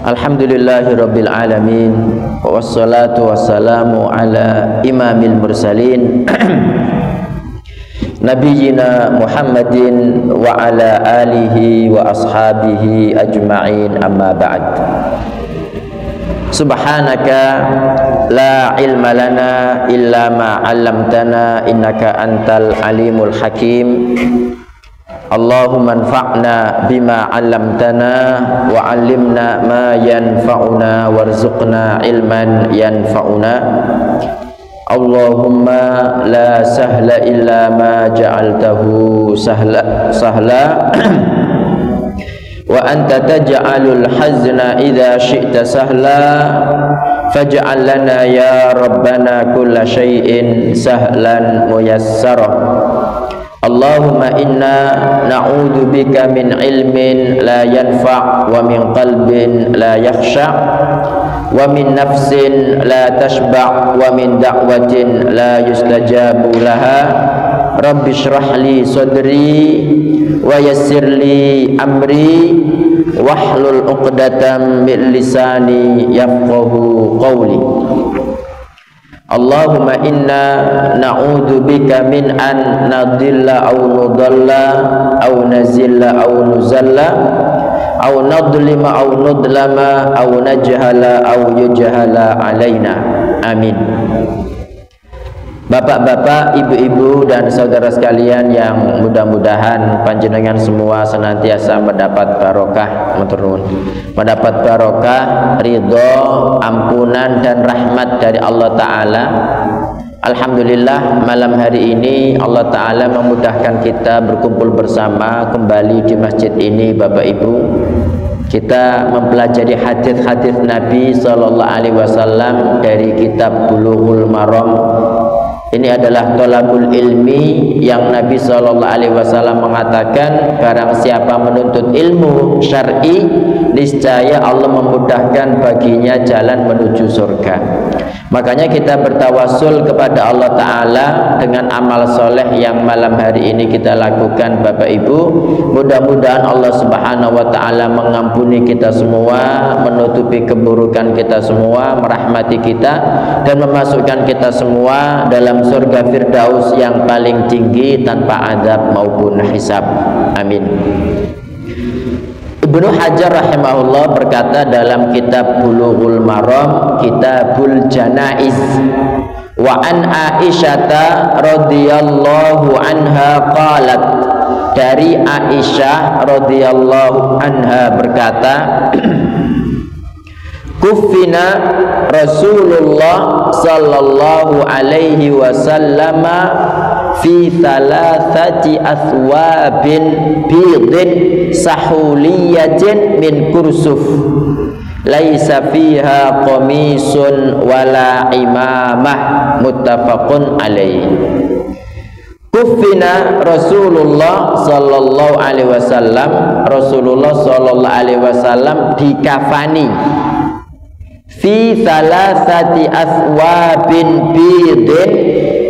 Alhamdulillahirabbil alamin wassalatu wassalamu ala imamil mursalin nabiyyina Muhammadin wa ala alihi wa ashabihi ajma'in, amma ba'd. Subhanaka la ilma lana illa ma 'allamtana innaka antal alimul hakim. Allahumma anfa'na bima 'allamtana wa 'allimna ma yanfa'una warzuqna ilman yanfa'una. Allahumma la sahla illa ma ja'altahu sahla wa anta taj'alul hazna idza syi'ta sahla faj'al lana ya rabbana kulla syai'in sahlan muyassara. Allahumma inna na'udzu bika min ilmin la yanfa' wa min qalbin la yakhsha' wa min nafsin la tashba' wa min da'watin la yustajabu laha. Rabbi shrah li sadri wa yassir li amri wahlul 'uqdatam min lisani yafqahu qawli. Allahumma inna na'udzu bika min an nadilla aw nudalla aw nazilla aw nuzalla aw nadlima aw nudlama aw najhala aw yujhala alaina. Amin. Bapak-bapak, ibu-ibu dan saudara sekalian yang mudah-mudahan panjenengan semua senantiasa mendapat barokah, mendapat barokah, ridho, ampunan dan rahmat dari Allah Ta'ala. Alhamdulillah, malam hari ini Allah Ta'ala memudahkan kita berkumpul bersama kembali di masjid ini. Bapak Ibu, kita mempelajari hadis-hadis Nabi Sallallahu Alaihi Wasallam dari kitab Bulughul Maram. Ini adalah thalabul ilmi yang Nabi Sallallahu Alaihi Wasallam mengatakan, barang siapa menuntut ilmu syar'i, niscaya Allah memudahkan baginya jalan menuju surga. Makanya kita bertawassul kepada Allah Ta'ala dengan amal soleh yang malam hari ini kita lakukan. Bapak Ibu, mudah-mudahan Allah Subhanahu Wa Ta'ala mengampuni kita semua, menutupi keburukan kita semua, merahmati kita dan memasukkan kita semua dalam surga Firdaus yang paling tinggi tanpa azab maupun hisab. Amin. Ibnu Hajar rahimahullah berkata dalam kitab Bulughul Maram, Kitabul Janaiz, wa an Aisyata radhiyallahu anha qalat, dari Aisyah radhiyallahu anha berkata, kuffina Rasulullah sallallahu alaihi wasallam fi thalathati athwabin bidin sahuliyatin min kursuf laisa fiha qamisun wala imamah, muttafaqun alaih. Kuffina Rasulullah sallallahu alaihi wasallam, Rasulullah sallallahu alaihi wasallam dikafani fi thalathati athwabin bidin,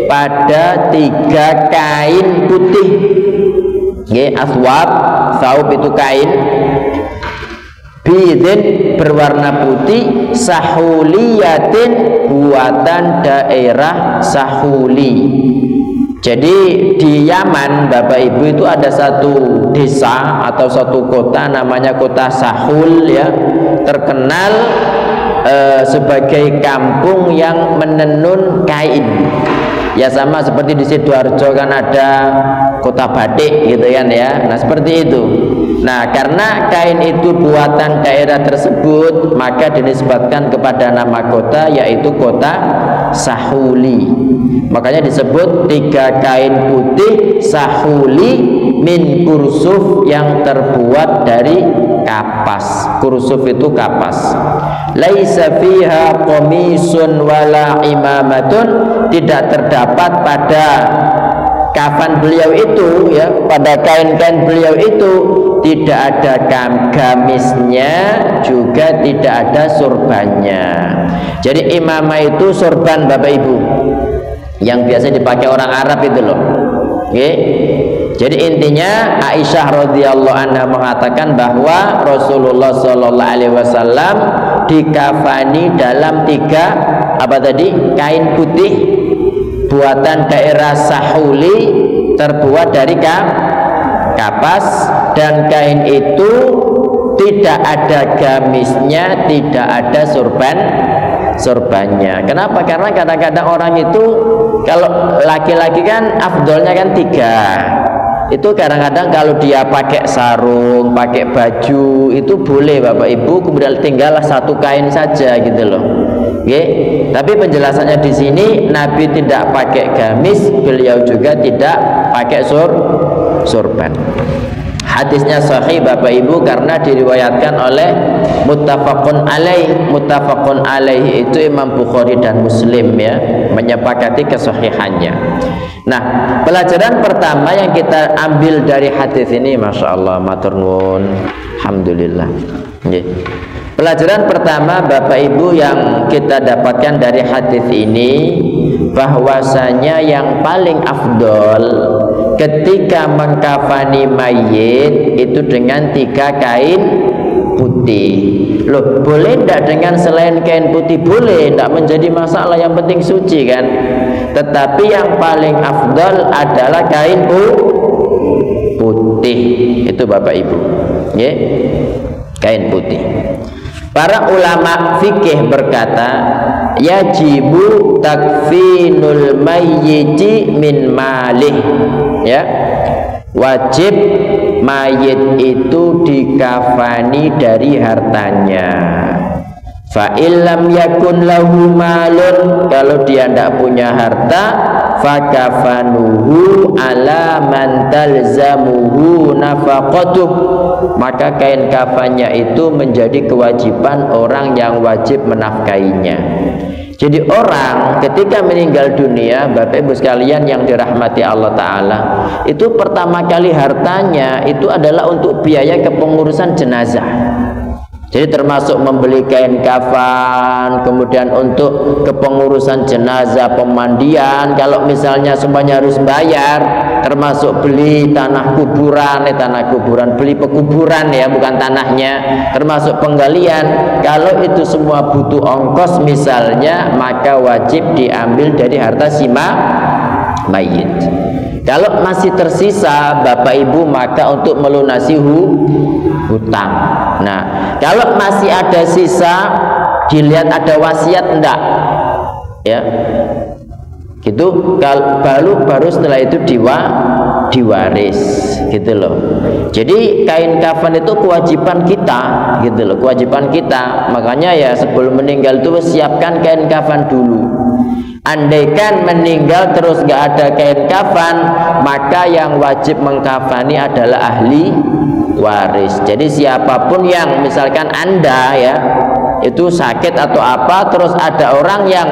pada 3 kain putih. Athwab, thawb itu kain, bidin berwarna putih, sahuliyatin buatan daerah Sahuli. Jadi di Yaman, Bapak Ibu, itu ada satu desa atau satu kota namanya kota Sahul, ya, terkenal sebagai kampung yang menenun kain. Ya, sama seperti di Sidoarjo kan ada kota batik gitu kan ya. Nah, seperti itu. Nah, karena kain itu buatan daerah tersebut, maka dinisbatkan kepada nama kota, yaitu kota Sahuli. Makanya disebut 3 kain putih Sahuli min kursuf, yang terbuat dari kapas. Kursuf itu kapas. Laisa fiha qamisun wala imamatun, tidak terdapat pada kafan beliau itu, ya, pada kain-kain beliau itu tidak ada gamisnya, juga tidak ada surbannya. Jadi imamah itu surban, Bapak Ibu, yang biasa dipakai orang Arab itu loh. Jadi intinya Aisyah radhiyallahu anha mengatakan bahwa Rasulullah sallallahu alaihi wasallam dikafani dalam 3 apa tadi? Kain putih buatan daerah Sahuli, terbuat dari kapas, dan kain itu tidak ada gamisnya, tidak ada sorbannya. Kenapa? Karena kadang-kadang orang itu kalau laki-laki kan afdolnya kan 3. Itu kadang-kadang kalau dia pakai sarung, pakai baju itu boleh Bapak Ibu, kemudian tinggallah 1 kain saja gitu loh. Oke. Tapi penjelasannya di sini Nabi tidak pakai gamis, beliau juga tidak pakai sorban. Hadisnya sahih Bapak Ibu karena diriwayatkan oleh muttafaqun alaih. Muttafaqun alaih itu Imam Bukhari dan Muslim ya, menyepakati kesahihannya. Nah, pelajaran pertama yang kita ambil dari hadis ini, Masya Allah, matur nuwun, alhamdulillah. Pelajaran pertama Bapak Ibu yang kita dapatkan dari hadis ini, bahwasanya yang paling afdol ketika mengkafani mayit itu dengan 3 kain putih. Loh, boleh tidak dengan selain kain putih? Boleh, tidak menjadi masalah, yang penting suci kan. Tetapi yang paling afdol adalah kain putih. Itu Bapak Ibu ya, kain putih. Para ulama fikih berkata, yajibu takfinul mayyiti min malih, ya, wajib mayit itu dikafani dari hartanya. Fa illam yakun lahu malun, kalau dia tidak punya harta, fakafanuhu ala man talzamuhu nafaqatuh, maka kain kafannya itu menjadi kewajiban orang yang wajib menafkainya. Jadi orang ketika meninggal dunia, Bapak Ibu sekalian yang dirahmati Allah Ta'ala, itu pertama kali hartanya itu adalah untuk biaya kepengurusan jenazah. Jadi termasuk membeli kain kafan, kemudian untuk kepengurusan jenazah, pemandian, kalau misalnya semuanya harus bayar, termasuk beli tanah kuburan, beli pekuburan ya, bukan tanahnya, termasuk penggalian. Kalau itu semua butuh ongkos misalnya, maka wajib diambil dari harta si mayit. Kalau masih tersisa Bapak Ibu, maka untuk melunasi hutang. Nah, kalau masih ada sisa, dilihat ada wasiat enggak, ya, gitu. Baru setelah itu diwaris, gitu loh. Jadi kain kafan itu kewajiban kita, gitu loh, kewajiban kita. Makanya ya sebelum meninggal itu siapkan kain kafan dulu. Andaikan meninggal terus nggak ada kain kafan, maka yang wajib mengkafani adalah ahli waris. Jadi siapapun yang misalkan Anda ya itu sakit atau apa, terus ada orang yang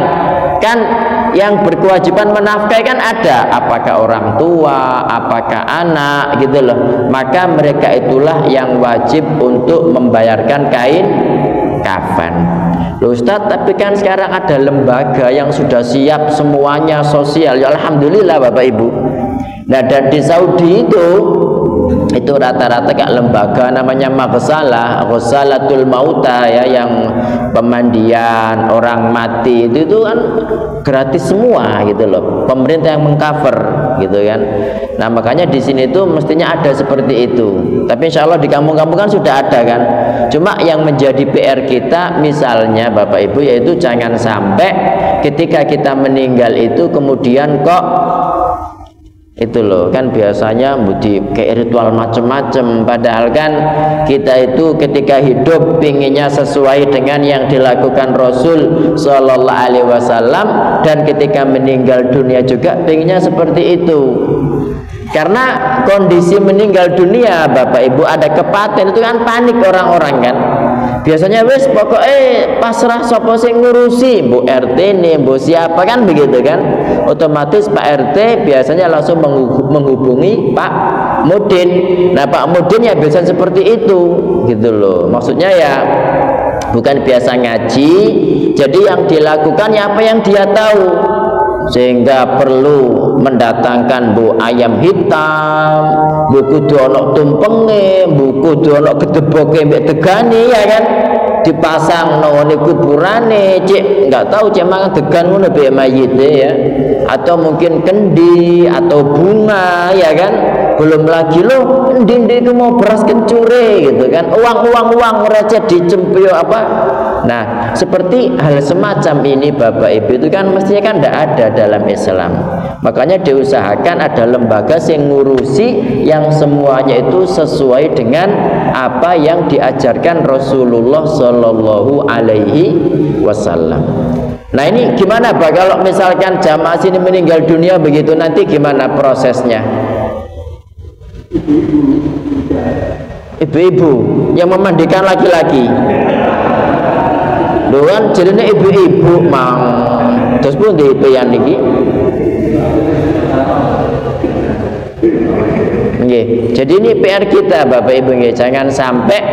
kan yang berkewajiban menafkahi kan ada, apakah orang tua, apakah anak, gitu loh, maka mereka itulah yang wajib untuk membayarkan kain kafan. Loh Ustadz, tapi kan sekarang ada lembaga yang sudah siap semuanya sosial, ya alhamdulillah Bapak Ibu. Nah, dan di Saudi itu rata-rata kayak lembaga namanya Ghusalatul Mauta ya, yang pemandian orang mati itu kan gratis semua, gitu loh. Pemerintah yang mengcover, gitu kan. Nah, makanya di sini tuh mestinya ada seperti itu. Tapi insya Allah di kampung-kampung kan sudah ada kan. Cuma yang menjadi PR kita misalnya Bapak Ibu, yaitu jangan sampai ketika kita meninggal itu kemudian kok itu loh, kan biasanya budi kayak ritual macam-macam, padahal kan kita itu ketika hidup pinginnya sesuai dengan yang dilakukan Rasul Sallallahu Alaihi Wasallam, dan ketika meninggal dunia juga pinginnya seperti itu. Karena kondisi meninggal dunia Bapak Ibu ada kepaten, itu kan panik orang-orang kan. Biasanya wis pokoknya pasrah sapa sing ngurusi, Bu RT nih, Bu siapa kan begitu kan. Otomatis Pak RT biasanya langsung menghubungi Pak Mudin. Nah, Pak Mudin ya biasanya seperti itu, gitu loh. Maksudnya ya bukan biasa ngaji, jadi yang dilakukan ya apa yang dia tahu. sehingga perlu mendatangkan bu ayam hitam, bu kudu ana tumpenge, bu kudu ana gedeboke mbek degane, ya kan, dipasang nang kuburane, cek nggak tahu cek mangan degan ngono mbek mayite, ya, atau mungkin kendi atau bunga, ya kan. Belum lagi loh endi itu mau beras kencure gitu kan, uang receh dicempio apa. Nah, seperti hal semacam ini Bapak Ibu itu kan mestinya kan tidak ada dalam Islam. Makanya diusahakan ada lembaga yang ngurusi yang semuanya itu sesuai dengan apa yang diajarkan Rasulullah Shallallahu Alaihi Wasallam. Nah, ini gimana Pak kalau misalkan jamaah sini meninggal dunia begitu, nanti gimana prosesnya? Ibu-ibu yang memandikan laki-laki, doan jadinya ibu-ibu mang terus pun di pian niki. Jadi ini PR kita Bapak Ibu, jangan sampai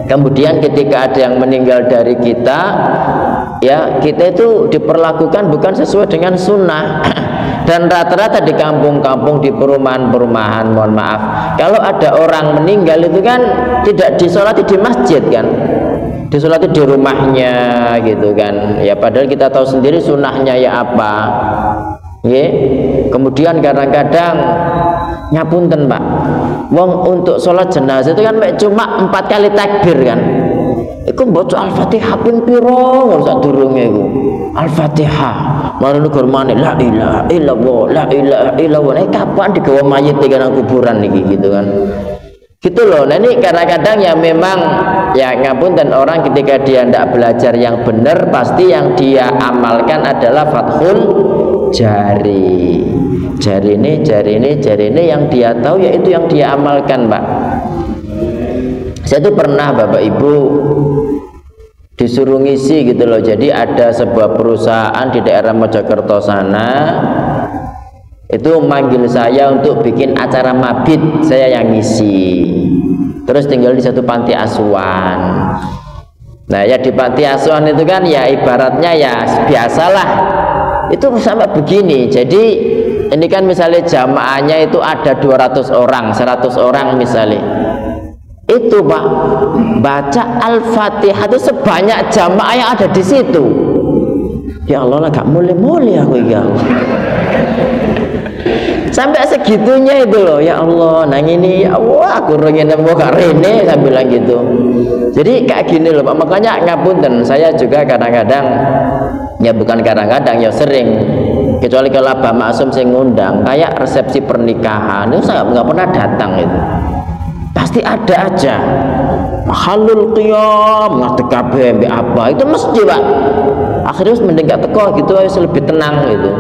kemudian ketika ada yang meninggal dari kita, ya kita itu diperlakukan bukan sesuai dengan sunnah. Dan rata-rata di kampung-kampung, di perumahan-perumahan, mohon maaf, kalau ada orang meninggal itu kan tidak disolati di masjid kan, disolati di rumahnya gitu kan, ya padahal kita tahu sendiri sunnahnya ya apa. Kemudian kadang-kadang ngapunten Pak, wong untuk sholat jenazah itu kan cuma 4 kali takbir kan. Iku baca Al-Fatihah ping pira sak durunge iku. Al-Fatihah. Marane gurmane la ilaha illallah, la ilaha illallah. Kapan digawa mayit di nang kuburan niki gitu kan. Gitu loh. Nah ini kadang-kadang ya memang ya ngapunten orang ketika dia tidak belajar yang benar, pasti yang dia amalkan adalah fathul jari. Jari ini yang dia tahu ya itu yang dia amalkan, Pak. Saya tuh pernah Bapak Ibu disuruh ngisi gitu loh. Jadi ada sebuah perusahaan di daerah Mojokerto sana itu manggil saya untuk bikin acara mabit, saya yang ngisi. Terus tinggal di satu panti asuhan. Nah ya di panti asuhan itu kan ya ibaratnya ya biasalah. Itu sampai begini. Jadi ini kan misalnya jamaahnya itu ada 200 orang, 100 orang misalnya. Itu Pak, baca Al-Fatihah itu sebanyak jamaah yang ada di situ. Ya Allah lah gak mulai-mulai aku ya. Sampai segitunya itu loh, ya Allah, nang ini ya Allah aku pengen nemu gak rene, saya bilang gitu. Jadi kayak gini loh Pak, makanya ngapunten, saya juga kadang-kadang, ya bukan kadang-kadang, ya sering, kecuali kalau Abah Maksum saya ngundang, kayak resepsi pernikahan, itu saya nggak pernah datang itu. Pasti ada aja halul qiyam ngadeg kabeh mbek apa itu mesti Pak. Akhirnya mending gak teko gitu ayo lebih tenang gitu.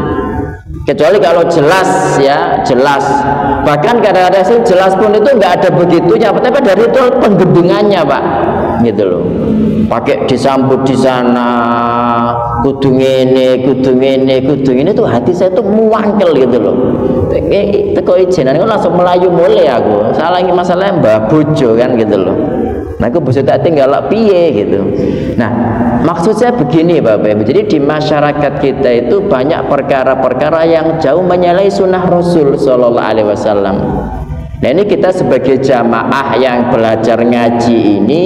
Kecuali kalau jelas ya, jelas. Bahkan kadang-kadang sih jelas pun itu nggak ada begitunya, tapi dari itu penggedungannya Pak, gitu loh. Pakai disambut di sana, kudu ngene tuh hati saya tuh muangkel gitu loh. Teko izinan itu langsung melayu mulai aku. Salah ini masalahnya mbak bojo kan gitu loh. Nah aku bojo tak tinggal piye gitu. Nah maksud saya begini Bapak Ibu. Jadi di masyarakat kita itu banyak perkara-perkara yang jauh menyalahi sunnah Rasul Sallallahu Alaihi Wasallam. Nah ini kita sebagai jamaah yang belajar ngaji ini,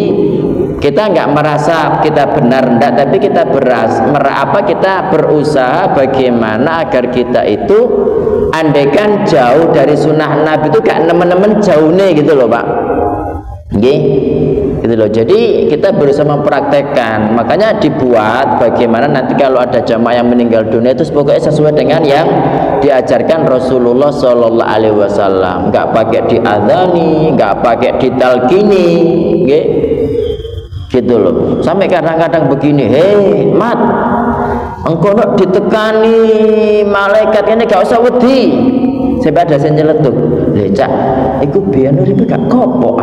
kita nggak merasa kita benar enggak, tapi kita kita berusaha bagaimana agar kita itu andaikan jauh dari sunnah Nabi itu gak nemen-nemen jauh nih gitu loh Pak. Gitu loh. Jadi kita berusaha mempraktekkan, makanya dibuat bagaimana nanti kalau ada jamaah yang meninggal dunia itu pokoknya sesuai dengan yang diajarkan Rasulullah Shallallahu Alaihi Wasallam. Nggak pakai diadzani, nggak pakai ditalkini, gitu loh. Sampai kadang-kadang begini, hei mat, engkau nak ditekani malaikat ini gak usah wedi. Saya ada saya nyeletuk, lecak, ikut biar urip gak kopok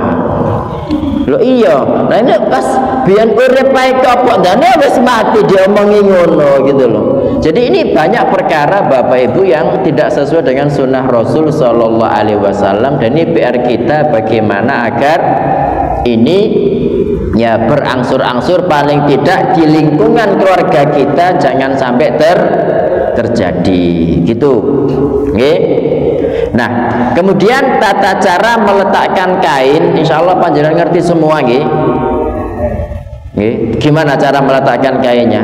Lo iya, nah ini pas biar urip pakai kopok, dan wis mati dia omongi ngono gitu loh. Jadi ini banyak perkara Bapak Ibu yang tidak sesuai dengan sunnah Rasul Sallallahu Alaihi Wasallam, dan ini PR kita bagaimana agar ini ya berangsur-angsur paling tidak di lingkungan keluarga kita jangan sampai terjadi gitu. Nggih. Nah, kemudian tata cara meletakkan kain, insya Allah panjenengan ngerti semua nggih. Nggih, gimana cara meletakkan kainnya?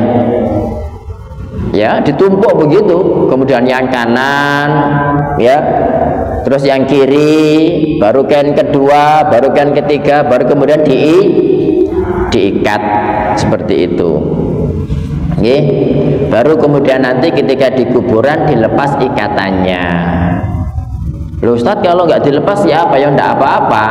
Ya, ditumpuk begitu, kemudian yang kanan, ya, terus yang kiri, baru kain kedua, baru kain ketiga, baru kemudian diikat seperti itu. Nggih. Baru kemudian nanti ketika di kuburan dilepas ikatannya. Loh Ustaz, kalau nggak dilepas ya apa? Ya enggak apa-apa.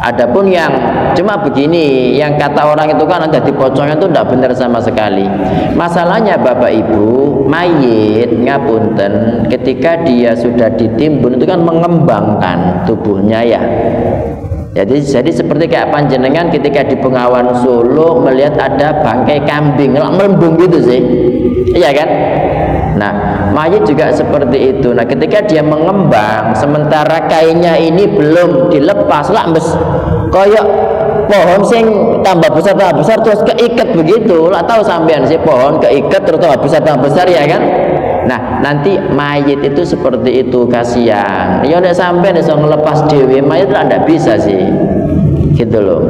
Adapun yang cuma begini, yang kata orang itu kan ada di pocongnya itu enggak benar sama sekali. Masalahnya Bapak Ibu, mayit ngapunten ketika dia sudah ditimbun itu kan mengembangkan tubuhnya ya. Jadi seperti kayak panjenengan ketika di Bengawan Solo melihat ada bangkai kambing melembung gitu sih. Iya kan? Nah, mayit juga seperti itu. Nah, ketika dia mengembang, sementara kainnya ini belum dilepas, lah mes koyok pohon sing tambah besar terus keikat begitu. Lah tahu sampean sih pohon keikat terus tambah besar ya kan? Nah, nanti mayit itu seperti itu, kasihan. Ya udah sampean iso ngelepas dewe, mayit lah ndak bisa sih. Gitu loh.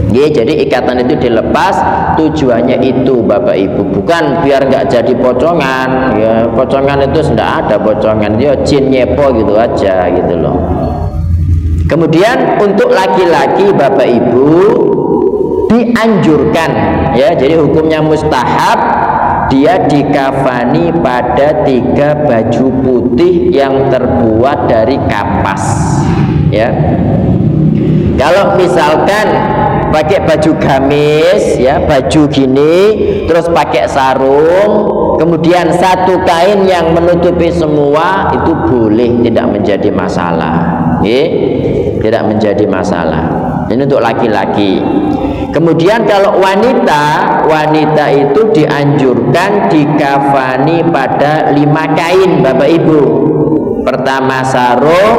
Ya, jadi ikatan itu dilepas, tujuannya itu Bapak Ibu, bukan biar nggak jadi pocongan. Ya, pocongan itu sudah ada pocongan, dia jin nyepo gitu aja gitu loh. Kemudian untuk laki-laki Bapak Ibu dianjurkan, ya, jadi hukumnya mustahab dia dikafani pada 3 baju putih yang terbuat dari kapas, ya. Kalau misalkan pakai baju gamis, ya, baju gini, terus pakai sarung, kemudian satu kain yang menutupi semua, itu boleh, tidak menjadi masalah. Tidak menjadi masalah. Ini untuk laki-laki. Kemudian kalau wanita itu dianjurkan dikafani pada 5 kain Bapak Ibu. Pertama sarung,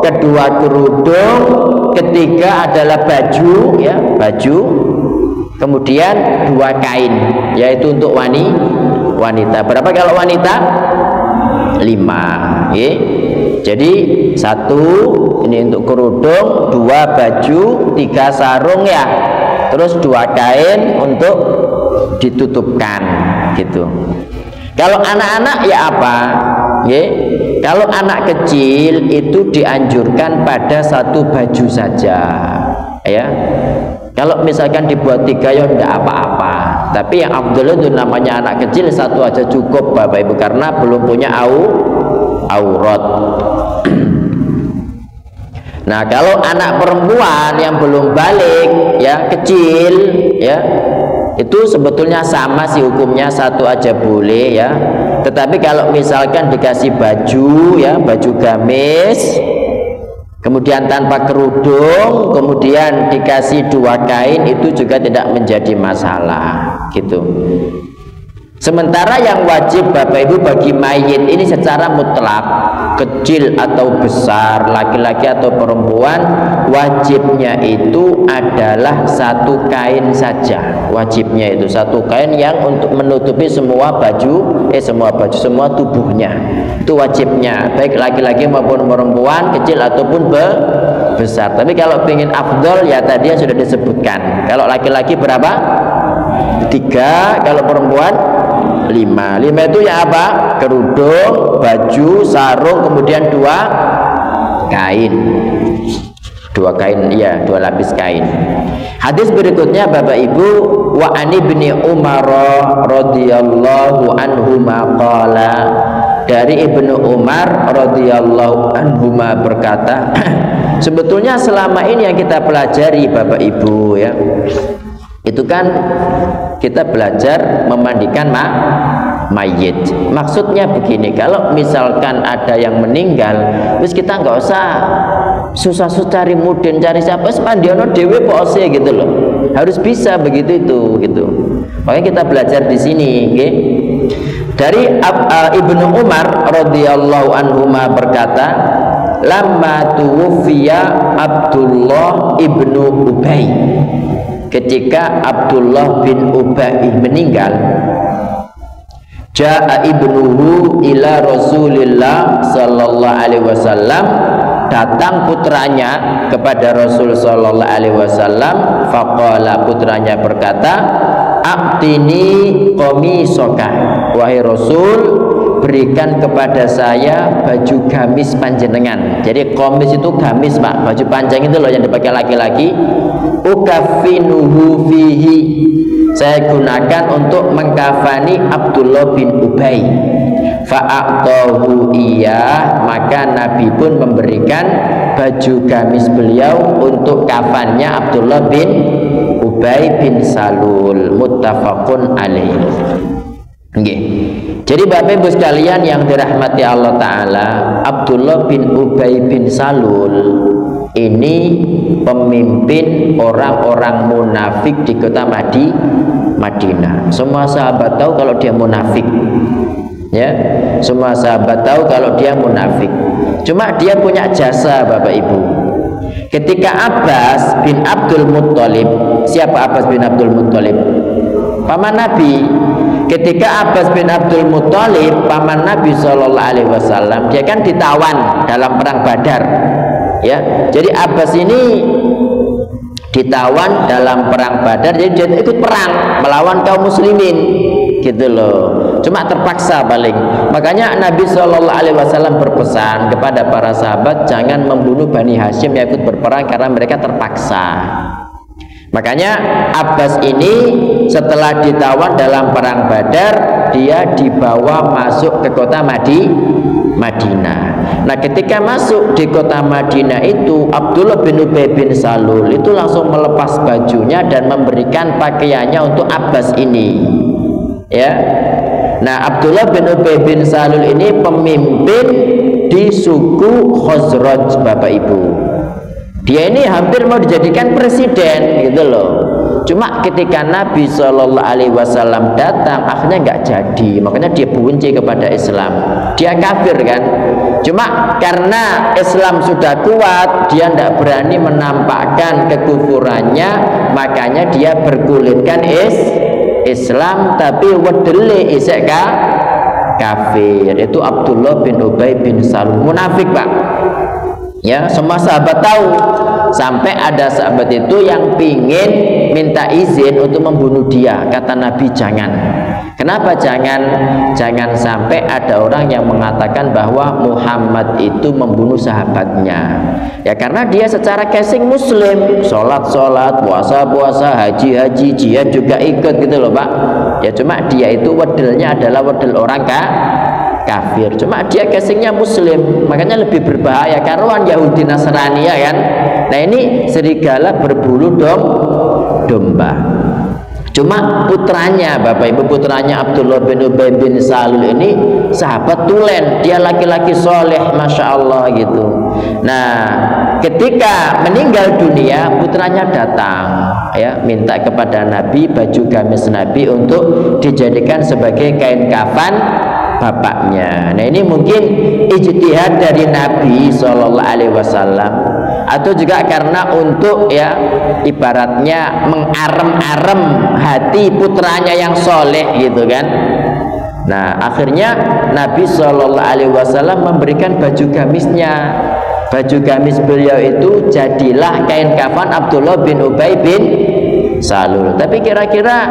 kedua kerudung, ketiga adalah baju, ya, baju. Kemudian 2 kain, yaitu untuk wanita. Berapa kalau wanita? 5. Ya. Jadi 1 ini untuk kerudung, 2 baju, 3 sarung ya. Terus 2 kain untuk ditutupkan gitu. Kalau anak-anak ya apa? Ya. Kalau anak kecil itu dianjurkan pada 1 baju saja, ya. Kalau misalkan dibuat 3 ya enggak apa-apa. Tapi yang afdal itu namanya anak kecil 1 aja cukup Bapak Ibu, karena belum punya aurat. Nah, kalau anak perempuan yang belum balik, ya, kecil, ya, itu sebetulnya sama sih hukumnya, 1 aja boleh, ya. Tetapi kalau misalkan dikasih baju, ya, baju gamis, kemudian tanpa kerudung, kemudian dikasih 2 kain, itu juga tidak menjadi masalah gitu. Sementara yang wajib Bapak Ibu bagi mayit ini secara mutlak, kecil atau besar, laki-laki atau perempuan, wajibnya itu adalah 1 kain saja. Wajibnya itu 1 kain yang untuk menutupi semua semua tubuhnya. Itu wajibnya, baik laki-laki maupun perempuan, kecil ataupun besar. Tapi kalau ingin afdol, ya tadi yang sudah disebutkan. Kalau laki-laki berapa? 3, kalau perempuan 5. 5 itu ya apa? Kerudung, baju, sarung, kemudian 2 kain. 2 kain, ya, 2 lapis kain. Hadis berikutnya Bapak Ibu, wa ani bin Umar radhiyallahu anhuma qala, dari Ibnu Umar radhiyallahu anhuma berkata, sebetulnya selama ini yang kita pelajari Bapak Ibu, ya, itu kan kita belajar memandikan mayit. Maksudnya begini, kalau misalkan ada yang meninggal, terus kita nggak usah susah-susah cari mudin, cari siapa, sepandiono dewe pose gitu loh. Harus bisa begitu itu gitu. Makanya kita belajar di sini, okay? Dari Ibnu Umar radhiyallahu anhuma berkata, lamma tuwfiya Abdullah ibnu Ubay, ketika Abdullah bin Ubay meninggal, Ja'a ibnuhu ila Rasulillah sallallahu alaihi wasallam, datang putranya kepada Rasul sallallahu alaihi wasallam. Faqala, putranya berkata, "A'tini qamisaka." Wahai Rasul, berikan kepada saya baju gamis panjenengan. Jadi qamis itu gamis, Pak, baju panjang itu loh yang dipakai laki-laki. Ukaffinuhu fihi, saya gunakan untuk mengkafani Abdullah bin Ubay. Fa'aqtahu iyah, maka Nabi pun memberikan baju gamis beliau untuk kafannya Abdullah bin Ubay bin Salul. Muttafaqun alaih. Okay. Jadi Bapak Ibu sekalian yang dirahmati Allah Ta'ala, Abdullah bin Ubay bin Salul ini pemimpin orang-orang munafik di kota Madinah. Semua sahabat tahu kalau dia munafik, ya, semua sahabat tahu kalau dia munafik. Cuma dia punya jasa, Bapak Ibu. Ketika Abbas bin Abdul Muttalib, siapa Abbas bin Abdul Muttalib? Paman Nabi. Ketika Abbas bin Abdul Muttalib, paman Nabi Shallallahu Alaihi Wasallam, dia kan ditawan dalam perang Badar, ya. Jadi Abbas ini ditawan dalam perang Badar, jadi dia ikut perang melawan kaum muslimin, gitu loh. Cuma terpaksa paling. Makanya Nabi Shallallahu Alaihi Wasallam berpesan kepada para sahabat, jangan membunuh Bani Hashim yang ikut berperang karena mereka terpaksa. Makanya Abbas ini setelah ditawan dalam perang Badar, dia dibawa masuk ke kota Madinah. Nah, ketika masuk di kota Madinah itu, Abdullah bin Ubay bin Salul itu langsung melepas bajunya dan memberikan pakaiannya untuk Abbas ini, ya. Nah, Abdullah bin Ubay bin Salul ini pemimpin di suku Khazraj, Bapak Ibu. Dia ini hampir mau dijadikan presiden, gitu loh. Cuma ketika Nabi Shallallahu Alaihi Wasallam datang, akhirnya nggak jadi. Makanya dia benci kepada Islam. Dia kafir kan. Cuma karena Islam sudah kuat, dia tidak berani menampakkan kekufurannya. Makanya dia berkulitkan Islam, tapi wedele isek kafir. Itu Abdullah bin Ubay bin Salul, munafik, Pak. Ya, semua sahabat tahu. Sampai ada sahabat itu yang pingin minta izin untuk membunuh dia. Kata Nabi, jangan. Kenapa jangan? Jangan sampai ada orang yang mengatakan bahwa Muhammad itu membunuh sahabatnya. Ya, karena dia secara casing muslim, sholat, puasa, haji, jihad juga ikut, gitu loh, Pak. Ya, cuma dia itu wedelnya adalah wedel orang kafir. Cuma dia casingnya muslim, makanya lebih berbahaya. Karuan Yahudi Nasrani, ya kan. Nah, ini serigala berbulu domba. Cuma putranya, Bapak Ibu, putranya Abdullah bin Ubay bin Salul ini sahabat tulen, dia laki-laki soleh, masya Allah gitu. Nah, ketika meninggal dunia, putranya datang, ya, minta kepada Nabi baju gamis Nabi untuk dijadikan sebagai kain kafan bapaknya. Nah, ini mungkin ijtihad dari Nabi Shallallahu Alaihi Wasallam, atau juga karena untuk, ya, ibaratnya mengarem-arem hati putranya yang soleh, gitu kan. Nah, akhirnya Nabi Shallallahu Alaihi Wasallam memberikan baju gamisnya. Baju gamis beliau itu jadilah kain kafan Abdullah bin Ubay bin Salul. Tapi kira-kira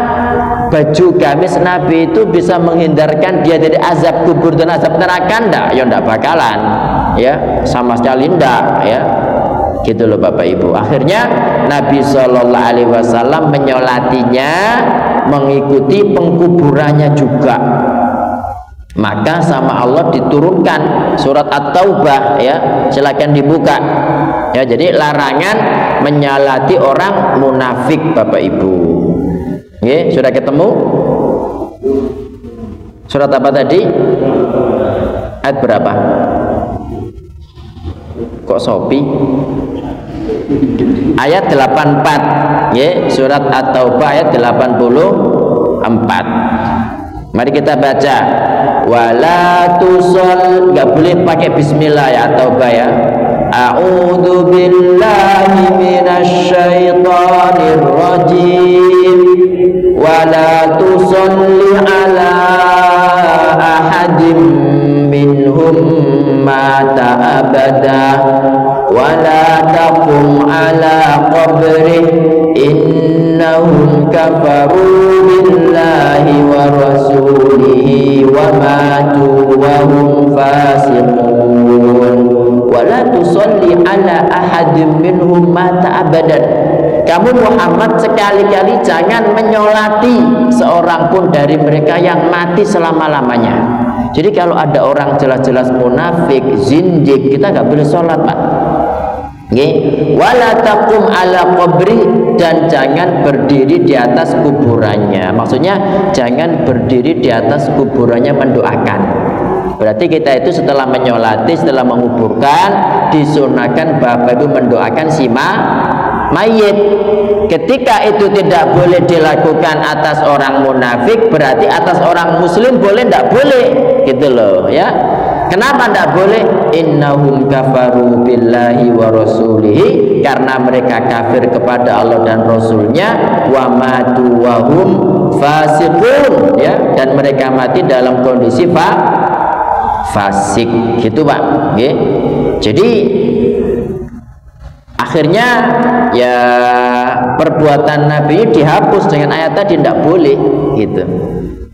baju gamis Nabi itu bisa menghindarkan dia dari azab kubur dan azab neraka? Enggak, ya enggak bakalan, ya, sama sekali enggak, ya, gitu loh, Bapak Ibu. Akhirnya Nabi Shallallahu Alaihi Wasallam menyolatinya, mengikuti pengkuburannya juga. Maka sama Allah diturunkan surat At-Taubah, ya, silakan dibuka, ya. Jadi larangan menyolati orang munafik, Bapak Ibu. Oke, sudah ketemu? Surat apa tadi? Ayat berapa? Kok Sopi? Ayat 84, ya, surat At-Taubah ayat 84. Mari kita baca. Wala tusol, nggak boleh pakai bismillah, ya, Taubah, ya. A'udzu billahi minasyaitonir rajim. Wala tusolli ala minhum mata abada wa la taqum ala qabrih innahum kafaru billahi wa rasulihi wa matu wa hum fasiqun wa la tusalli ala ahadin minhum mata abadan. Kamu Muhammad sekali-kali jangan menyolati seorang pun dari mereka yang mati selama-lamanya. Jadi kalau ada orang jelas-jelas munafik, zindik, kita nggak boleh sholat, Pak. Wala taqum ala qabri, dan jangan berdiri di atas kuburannya. Maksudnya jangan berdiri di atas kuburannya mendoakan. Berarti kita itu setelah menyolati, setelah menguburkan, disunahkan Bapak Ibu mendoakan si mayit. Ketika itu tidak boleh dilakukan atas orang munafik, berarti atas orang muslim boleh? Tidak boleh, gitu loh ya. Kenapa tidak boleh? Innahum kafaru billahi wa rasulihi, karena mereka kafir kepada Allah dan Rasulnya, wa matu wa hum fasiqun, ya, dan mereka mati dalam kondisi fasik, gitu Pak. Okay. Jadi akhirnya ya perbuatan Nabi dihapus dengan ayat tadi, tidak boleh gitu.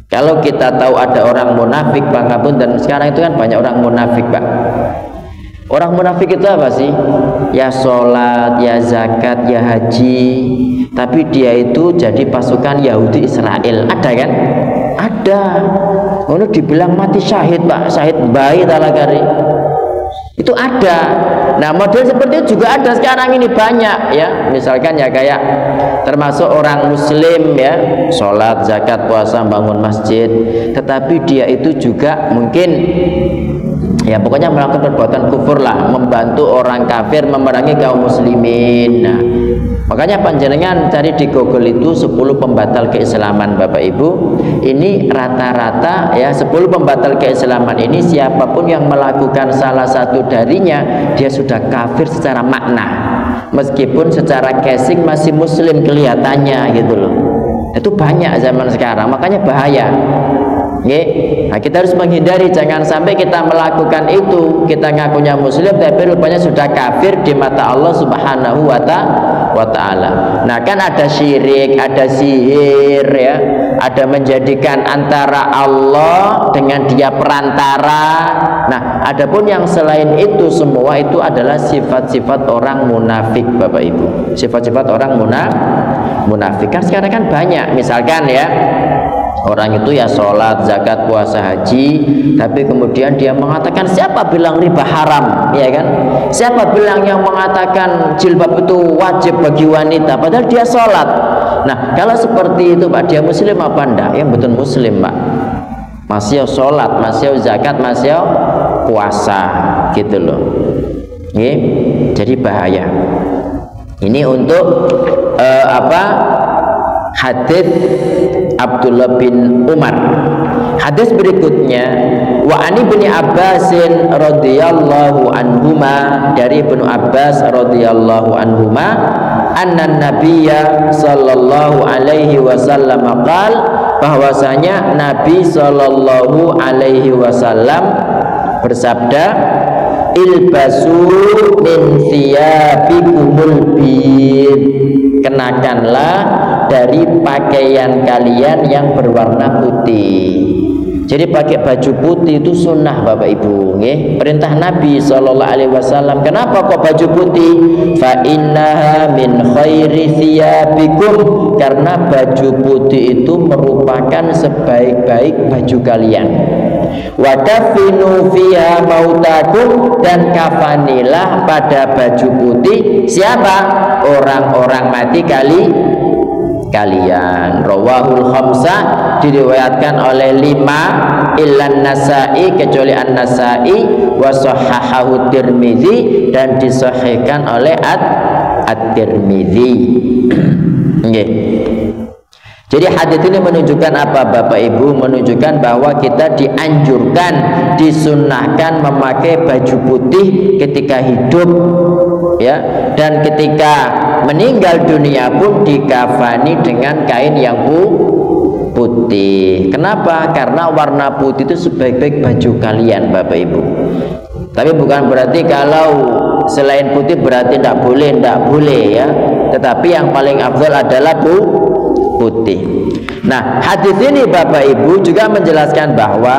Kalau kita tahu ada orang munafik, dan sekarang itu kan banyak orang munafik, Pak. Orang munafik itu apa sih? Ya sholat, ya zakat, ya haji, tapi dia itu jadi pasukan Yahudi Israel. Ada kan? Ada. Ono dibilang mati syahid, Pak, syahid bayi talakari. Itu ada. Nah, model seperti itu juga ada sekarang ini banyak ya. Misalkan ya kayak termasuk orang muslim ya, sholat, zakat, puasa, bangun masjid, tetapi dia itu juga mungkin ya pokoknya melakukan perbuatan kufur lah, membantu orang kafir memerangi kaum muslimin. Nah, makanya panjenengan cari di Google itu 10 pembatal keislaman Bapak Ibu. Ini rata-rata ya 10 pembatal keislaman ini siapapun yang melakukan salah satu darinya, dia sudah kafir secara makna, meskipun secara casing masih muslim kelihatannya gitu loh. Itu banyak zaman sekarang, makanya bahaya. Nah, kita harus menghindari, jangan sampai kita melakukan itu, kita ngakunya muslim tapi rupanya sudah kafir di mata Allah Subhanahu wa ta'ala. Nah, kan ada syirik, ada sihir ya, ada menjadikan antara Allah dengan dia perantara. Nah, adapun yang selain itu semua itu adalah sifat-sifat orang munafik Bapak Ibu. Sifat-sifat orang munafik kan sekarang kan banyak. Misalkan ya, orang itu ya sholat, zakat, puasa, haji, tapi kemudian dia mengatakan, siapa bilang riba haram, ya kan? Siapa bilang yang mengatakan jilbab itu wajib bagi wanita, padahal dia sholat. Nah, kalau seperti itu Pak, dia muslim apa enggak? Yang betul muslim Pak, masih sholat, masih zakat, masih puasa, gitu loh. Jadi bahaya. Ini untuk hadits Abdullah bin Umar. Hadis berikutnya, wa ani bin Abbasin radhiyallahu anhuma, dari Ibnu Abbas radhiyallahu anhuma, anna nabiyya sallallahu alaihi wasallam qaal, bahwasanya Nabi sallallahu alaihi wasallam bersabda, ilbasu min thiyabikumul bid, kenakanlah dari pakaian kalian yang berwarna putih. Jadi pakai baju putih itu sunnah Bapak Ibu, perintah Nabi SAW. Kenapa kok baju putih? Fa innaha min khairi thiyabikum, karena baju putih itu merupakan sebaik-baik baju kalian. Wadafinu fiha mautakum, dan kafanilah pada baju putih siapa? Orang-orang mati kalian. Rawahul khamsah, diriwayatkan oleh 5 illan Nasa'i, kecuali An-Nasa'i, wa sahahahu Tirmidzi, dan disahihkan oleh At-Tirmidzi. Jadi hadis ini menunjukkan apa Bapak Ibu? Menunjukkan bahwa kita dianjurkan, disunnahkan memakai baju putih ketika hidup ya, dan ketika meninggal dunia pun dikafani dengan kain yang putih. Kenapa? Karena warna putih itu sebaik-baik baju kalian, Bapak Ibu. Tapi bukan berarti kalau selain putih berarti tidak boleh ya. Tetapi yang paling afdal adalah putih. Nah, hadis ini Bapak Ibu juga menjelaskan bahwa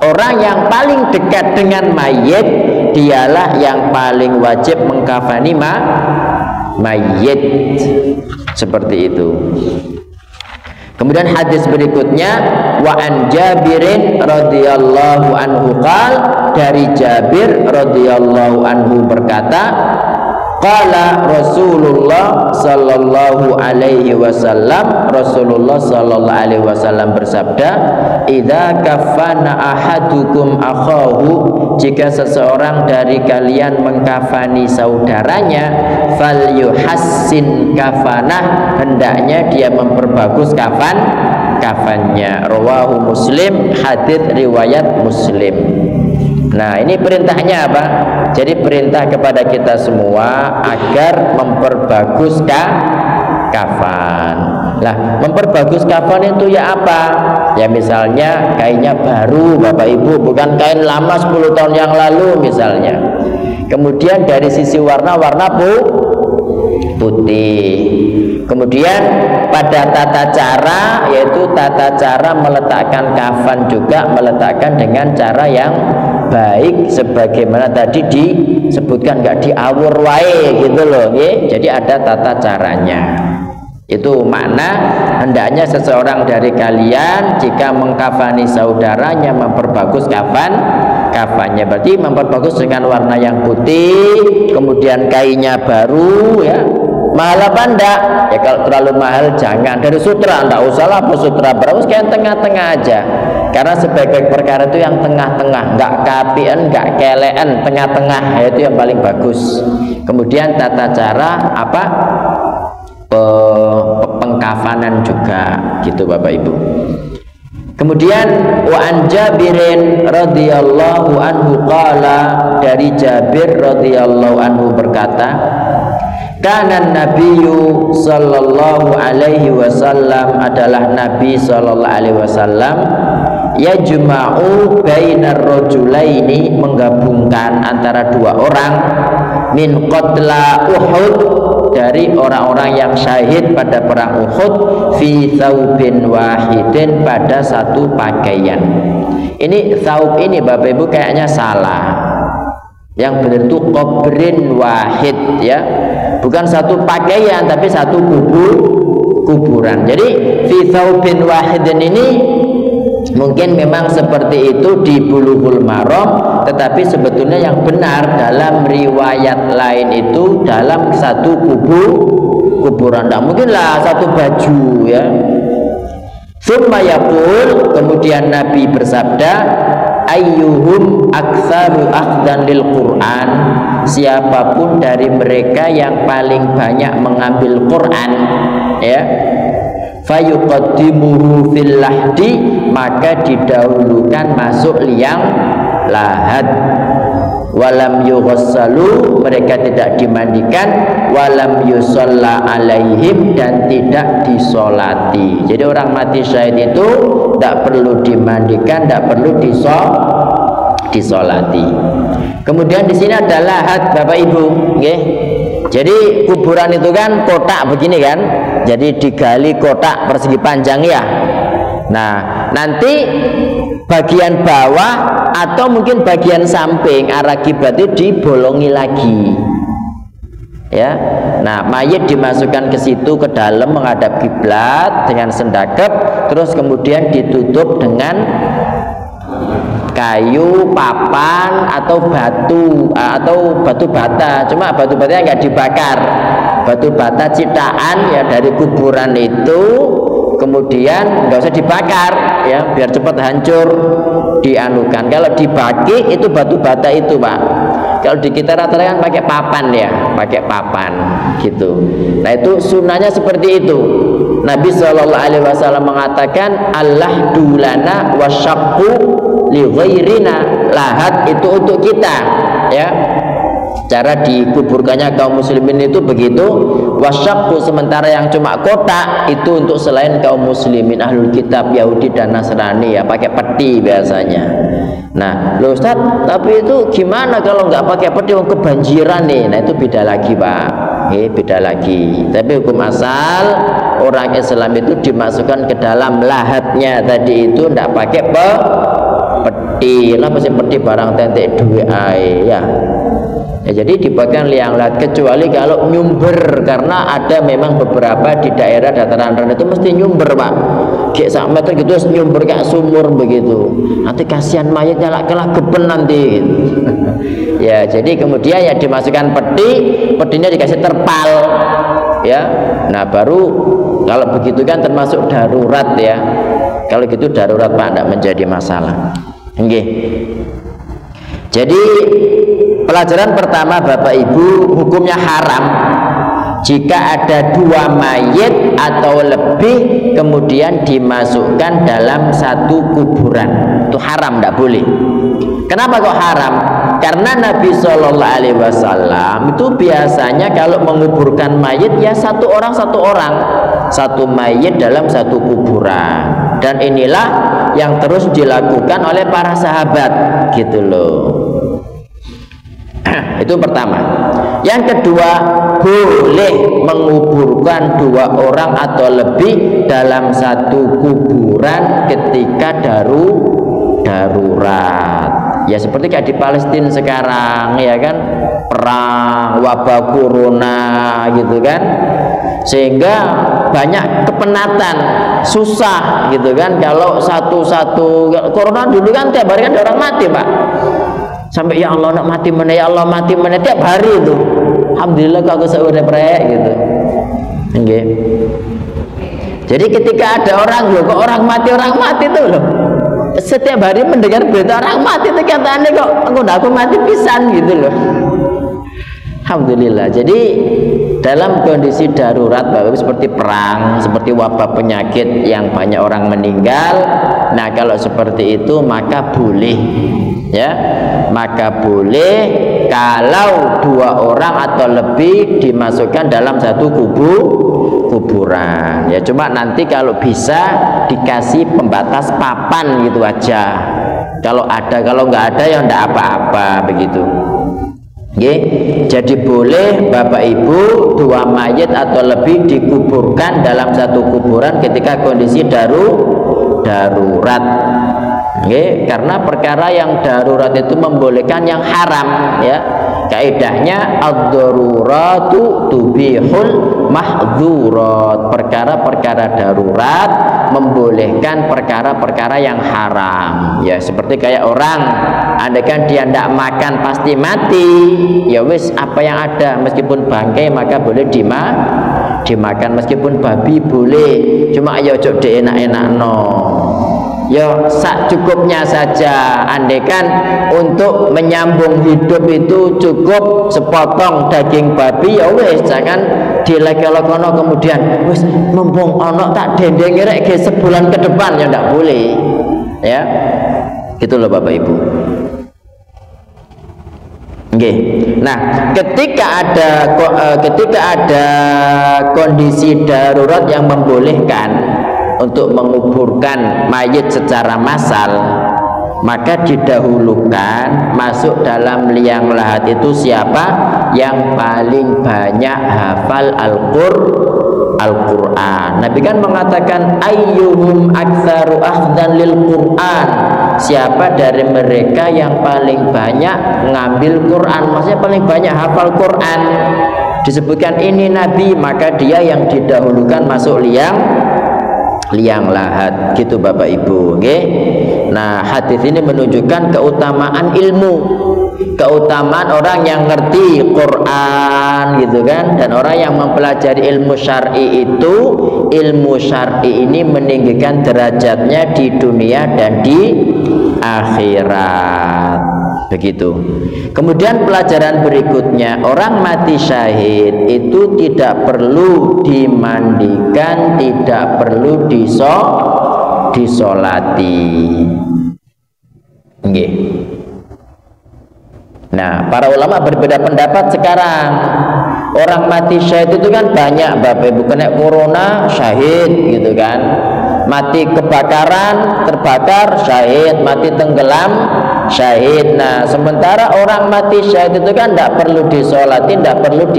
orang yang paling dekat dengan mayit dialah yang paling wajib mengkafani mayit. Seperti itu. Kemudian hadis berikutnya, wa an Jabirin radhiyallahu anhu qala, dari Jabir radhiyallahu anhu berkata, qala Rasulullah sallallahu alaihi wasallam, Rasulullah sallallahu alaihi wasallam bersabda, idza kafana ahadukum akhahu, jika seseorang dari kalian mengkafani saudaranya, falyuhassin kafanah, hendaknya dia memperbagus kafannya. Rawahu Muslim, hadis riwayat Muslim. Nah, ini perintahnya apa? Jadi perintah kepada kita semua agar memperbagus kafan. Lah, memperbagus kafan itu ya apa? Ya misalnya kainnya baru, Bapak Ibu, bukan kain lama 10 tahun yang lalu misalnya. Kemudian dari sisi warna putih. Kemudian pada tata cara, yaitu tata cara meletakkan kafan juga meletakkan dengan cara yang baik, sebagaimana tadi disebutkan, nggak diawur wae gitu loh, jadi ada tata caranya. Itu makna hendaknya seseorang dari kalian jika mengkafani saudaranya memperbagus kafannya, berarti memperbagus dengan warna yang putih, kemudian kainnya baru ya. Mahal apa enggak? Ya kalau terlalu mahal jangan. Dari sutra enggak usah lah, sutra berapa, kayak tengah-tengah aja. Karena sebaik-baik perkara itu yang tengah-tengah, enggak kapian, enggak kelean, tengah-tengah, itu yang paling bagus. Kemudian tata cara apa? Pengkafanan juga gitu Bapak Ibu. Kemudian wa an Jabirin radhiyallahu anhu qala, dari Jabir radhiyallahu anhu berkata, kana nabiyyu sallallahu alaihi wasallam, adalah Nabi sallallahu alaihi wasallam, yajma'u bainar rajulaini, menggabungkan antara dua orang, min qatla Uhud, dari orang-orang yang syahid pada perang Uhud, fi tsaubin wahidin, pada satu pakaian. Ini tsaub ini Bapak Ibu kayaknya salah. Yang benar itu qabrin wahid ya. Bukan satu pakaian tapi satu kuburan. Jadi fi tsaubin wahidin ini mungkin memang seperti itu di Bulughul Maram, tetapi sebetulnya yang benar dalam riwayat lain itu dalam satu kuburan. Tidak mungkinlah satu baju ya. Tsumma yaqul, kemudian Nabi bersabda, ayyuhum aktsaru akhdan lil Quran, siapapun dari mereka yang paling banyak mengambil Quran ya, fayuqaddimuhu fil lahdi, maka didahulukan masuk liang lahat. Walam yughassalu, mereka tidak dimandikan, walam yusalla alaihim, dan tidak disolati. Jadi orang mati syahid itu tidak perlu dimandikan, tidak perlu disolati. Kemudian di sini ada lahat Bapak Ibu, okay? Jadi kuburan itu kan kotak begini kan, jadi digali kotak persegi panjang ya. Nah nanti bagian bawah atau mungkin bagian samping arah kiblat itu dibolongi lagi ya. Nah mayit dimasukkan ke situ, ke dalam menghadap kiblat dengan sendakep, terus kemudian ditutup dengan kayu, papan atau batu bata. Cuma batu batanya nggak dibakar, batu bata citaan ya dari kuburan itu, kemudian nggak usah dibakar ya biar cepat hancur, dianukan. Kalau dibagi itu batu bata itu Pak. Kalau di kita rata-rata kan pakai papan ya, pakai papan gitu. Nah itu sunnahnya seperti itu. Nabi Shallallahu Alaihi Wasallam mengatakan, Allah dulana wasyaqqu li ghairina, lahat itu untuk kita ya. cara dikuburkannya kaum muslimin itu begitu. Wasyaqqu, sementara yang cuma kotak itu untuk selain kaum muslimin ahlul kitab Yahudi dan Nasrani, ya pakai peti biasanya. Nah, loh Ustaz, tapi itu gimana kalau nggak pakai peti, kebanjiran nih? Nah, itu beda lagi Pak, beda lagi. Tapi hukum asal orang Islam itu dimasukkan ke dalam lahatnya tadi itu nggak pakai peti lah, masih peti barang tentek duwe ae ya. Jadi dipakai liang lahat, kecuali kalau nyumber, karena ada memang beberapa di daerah dataran rendah itu mesti nyumber Pak, kayak 1 meter gitu nyumber kayak sumur begitu, nanti kasihan mayatnya lah kelah geben nanti gitu. Ya, jadi kemudian ya dimasukkan peti, petinya dikasih terpal ya. Nah baru kalau begitu kan termasuk darurat ya. Kalau gitu darurat Pak, tidak menjadi masalah. Nggih. Jadi pelajaran pertama Bapak Ibu, hukumnya haram jika ada 2 mayit atau lebih kemudian dimasukkan dalam satu kuburan. Itu haram, tidak boleh. Kenapa kok haram? Karena Nabi Shallallahu Alaihi Wasallam itu biasanya kalau menguburkan mayit ya satu orang, satu mayit dalam satu kuburan. Dan inilah yang terus dilakukan oleh para sahabat gitu loh. Itu pertama. Yang kedua, boleh menguburkan 2 orang atau lebih dalam satu kuburan ketika darurat. Ya seperti kayak di Palestina sekarang ya kan, perang, wabah corona gitu kan, sehingga banyak kepenatan, susah gitu kan kalau satu-satu. Corona dulu kan tiap hari kan ada orang mati Pak, sampai ya Allah nak mati mana, ya Allah mati mana tiap hari itu. Alhamdulillah kok aku seurep rek gitu. Okay. Jadi ketika ada orang loh, kok orang mati tuh loh, setiap hari mendengar berita orang mati itu katanya kok aku mati pisan gitu loh. Alhamdulillah. Jadi dalam kondisi darurat Bapak, seperti perang, seperti wabah penyakit yang banyak orang meninggal, nah kalau seperti itu maka boleh ya, maka boleh kalau 2 orang atau lebih dimasukkan dalam satu kuburan ya. Cuma nanti kalau bisa dikasih pembatas papan gitu aja, kalau ada, kalau nggak ada ya enggak apa-apa begitu. Oke, jadi boleh Bapak Ibu 2 mayit atau lebih dikuburkan dalam satu kuburan ketika kondisi darurat. Oke, karena perkara yang darurat itu membolehkan yang haram ya. Kaidahnya ad-daruratu tubihul mahdzurat. Perkara-perkara darurat membolehkan perkara-perkara yang haram. Ya, seperti kayak orang, andaikan dia tidak makan pasti mati. Ya wis, apa yang ada meskipun bangkai maka boleh dimakan, meskipun babi boleh. Cuma ayo ojo enak-enak no. Ya sak cukupnya saja. Andaikan untuk menyambung hidup itu cukup sepotong daging babi, ya wis jangan dilek-lekono kemudian wis mumpung ono tak dendeng rek ke sebulan ke depan, ya ndak boleh ya. Gitu loh Bapak Ibu. Okay. Nah, ketika ada kondisi darurat yang membolehkan untuk menguburkan mayit secara massal, maka didahulukan masuk dalam liang lahat itu siapa yang paling banyak hafal Al-Quran. Nabi kan mengatakan ayyuhum aktsaru akhdan lil Quran, siapa dari mereka yang paling banyak ngambil Quran, maksudnya paling banyak hafal Quran. Disebutkan ini Nabi, maka dia yang didahulukan masuk liang lahat gitu Bapak Ibu. Okay? Nah, hadis ini menunjukkan keutamaan ilmu, keutamaan orang yang ngerti Quran gitu kan, dan orang yang mempelajari ilmu syar'i itu, ilmu syar'i ini meninggikan derajatnya di dunia dan di akhirat. Begitu. Kemudian pelajaran berikutnya, orang mati syahid itu tidak perlu dimandikan, tidak perlu disolati. Nggih. Nah, para ulama berbeda pendapat sekarang. Orang mati syahid itu kan banyak, Bapak Ibu, kena corona syahid gitu kan, mati kebakaran terbakar syahid, mati tenggelam syahid. Nah, sementara orang mati syahid itu kan tidak perlu disolati, tidak perlu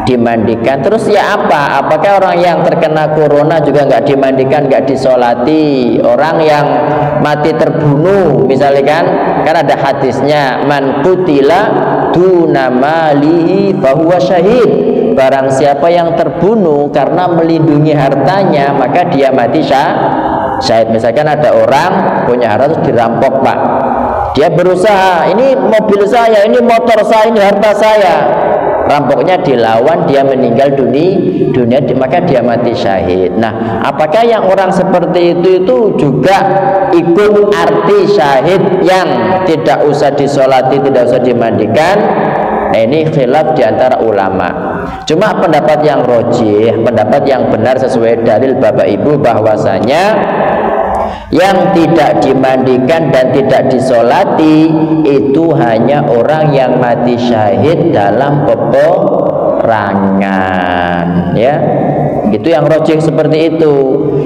dimandikan. Terus ya apa? Apakah orang yang terkena corona juga nggak dimandikan, nggak disolati? Orang yang mati terbunuh misalkan, kan ada hadisnya, man qutila duna malihi fahuwa syahid. Barang siapa yang terbunuh karena melindungi hartanya, maka dia mati syahid. Misalkan ada orang punya harta terus dirampok, Pak, dia berusaha, ini mobil saya, ini motor saya, ini harta saya, rampoknya dilawan, dia meninggal dunia, maka dia mati syahid. Nah, apakah yang orang seperti itu juga ikut arti syahid yang tidak usah disolati, tidak usah dimandikan? Nah, ini khilaf diantara ulama. Cuma pendapat yang rojih, pendapat yang benar sesuai dalil Bapak Ibu, bahwasanya yang tidak dimandikan dan tidak disolati itu hanya orang yang mati syahid dalam peperangan, ya. Itu yang rojih seperti itu.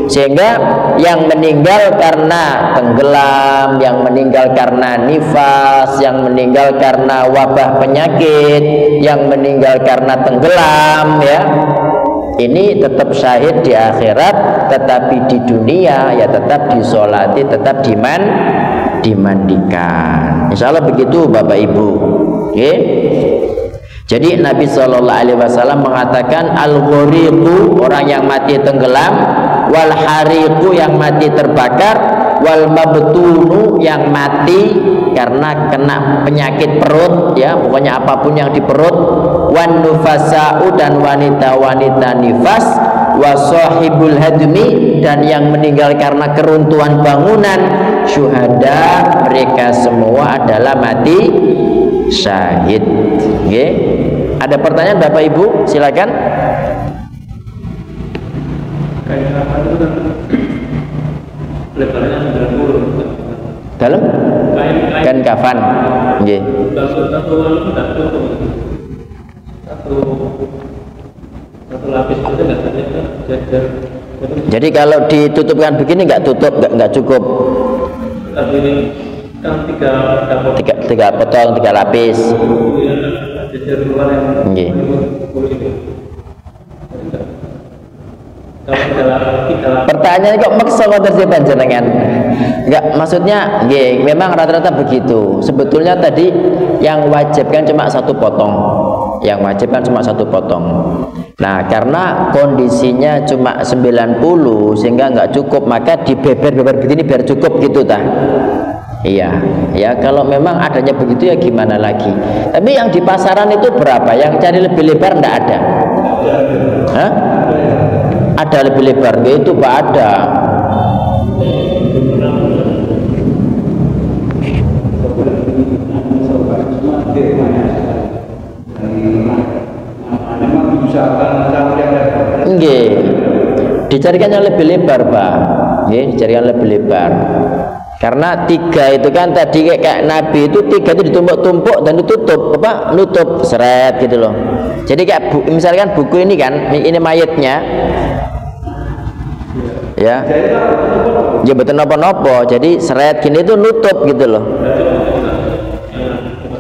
Sehingga yang meninggal karena tenggelam, yang meninggal karena nifas, yang meninggal karena wabah penyakit, yang meninggal karena tenggelam, ya, ini tetap syahid di akhirat, tetapi di dunia ya tetap disolati, tetap dimandikan. Insya Allah begitu Bapak Ibu. Oke. Jadi Nabi SAW mengatakan al-ghoriqu, orang yang mati tenggelam, wal hariqu, yang mati terbakar, wal mabtunu, yang mati karena kena penyakit perut, ya, pokoknya apapun yang di perut, wan nufasa'u, dan wanita-wanita nifas, wa sahibul hadmi, dan yang meninggal karena keruntuhan bangunan, syuhada, mereka semua adalah mati syahid. Oke. Ada pertanyaan Bapak Ibu? Silakan. Kain kafan itu kan lebarnya 90. Dalam? Kain kafan. Nggih. Satu lapis itu enggak jajar. Jadi kalau ditutupkan begini nggak tutup, nggak cukup. Tapi ini kan tiga potong, 3 lapis. Jajar luar yang Nggih. Pertanyaannya kok maksa ngoten sih panjenengan? Enggak, maksudnya nggih, memang rata-rata begitu. Sebetulnya tadi yang wajib kan cuma 1 potong. Yang wajib kan cuma 1 potong. Nah, karena kondisinya cuma 90 sehingga nggak cukup, maka dibeber-beber begini biar cukup gitu tah. Iya, ya kalau memang adanya begitu ya gimana lagi. Tapi yang di pasaran itu berapa? Yang cari lebih lebar enggak ada? Hah? Ada lebih lebar? Itu Pak, ada. Nggih. Dicarikan yang lebih lebar, Pak. Nggih, dicarikan lebih lebar. Karena 3 itu kan tadi kayak Nabi itu 3 itu ditumpuk-tumpuk dan ditutup, apa? Nutup seret gitu loh. Jadi kayak misalkan buku ini kan, ini mayatnya. Ya. Ya betul nopo-nopo. Jadi seret gini itu nutup gitu loh.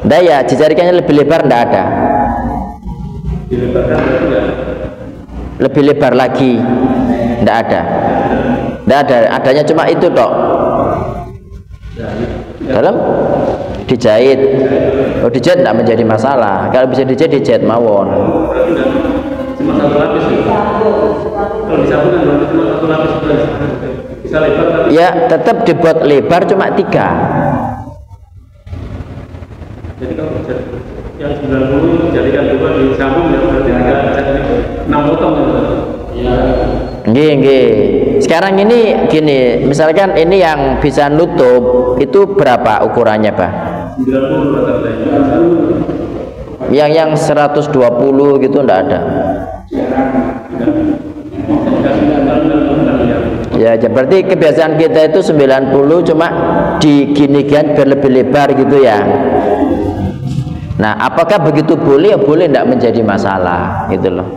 Daya dicarikannya lebih lebar ndak ada. Lebih lebar lagi ndak ada. Ndak ada, adanya cuma itu tok. Dalam dijahit. Oh, dijahit tidak menjadi masalah. Kalau bisa dijahit mawon. Cuma 1 lapis. Kalau disambungkan cuma 1 lapis bisa lebar. Ya, tetap dibuat lebar cuma 3. Jadi kalau yang 90 jadikan 2 disambung ya berarti 6 potong ya. Nggih. Sekarang ini gini, misalkan ini yang bisa nutup itu berapa ukurannya, Pak? 90 Yang 120 gitu enggak ada. Ya, berarti kebiasaan kita itu 90 cuma diginikan biar lebih lebar gitu ya. Nah, apakah begitu boleh? Boleh, tidak menjadi masalah, gitu loh.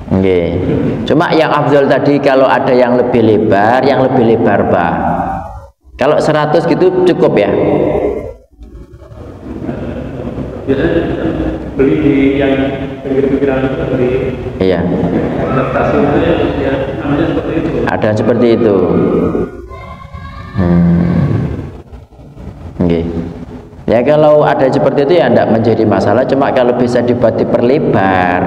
Okay. Cuma yang afdal tadi kalau ada yang lebih lebar, bah. Kalau 100 gitu cukup ya? Biasanya beli di yang pinggir-pinggiran itu beli. Iya. Adaptasi itu ya namanya seperti itu. Ada seperti itu. Okay. Ya kalau ada seperti itu ya tidak menjadi masalah. Cuma kalau bisa dibuat diperlebar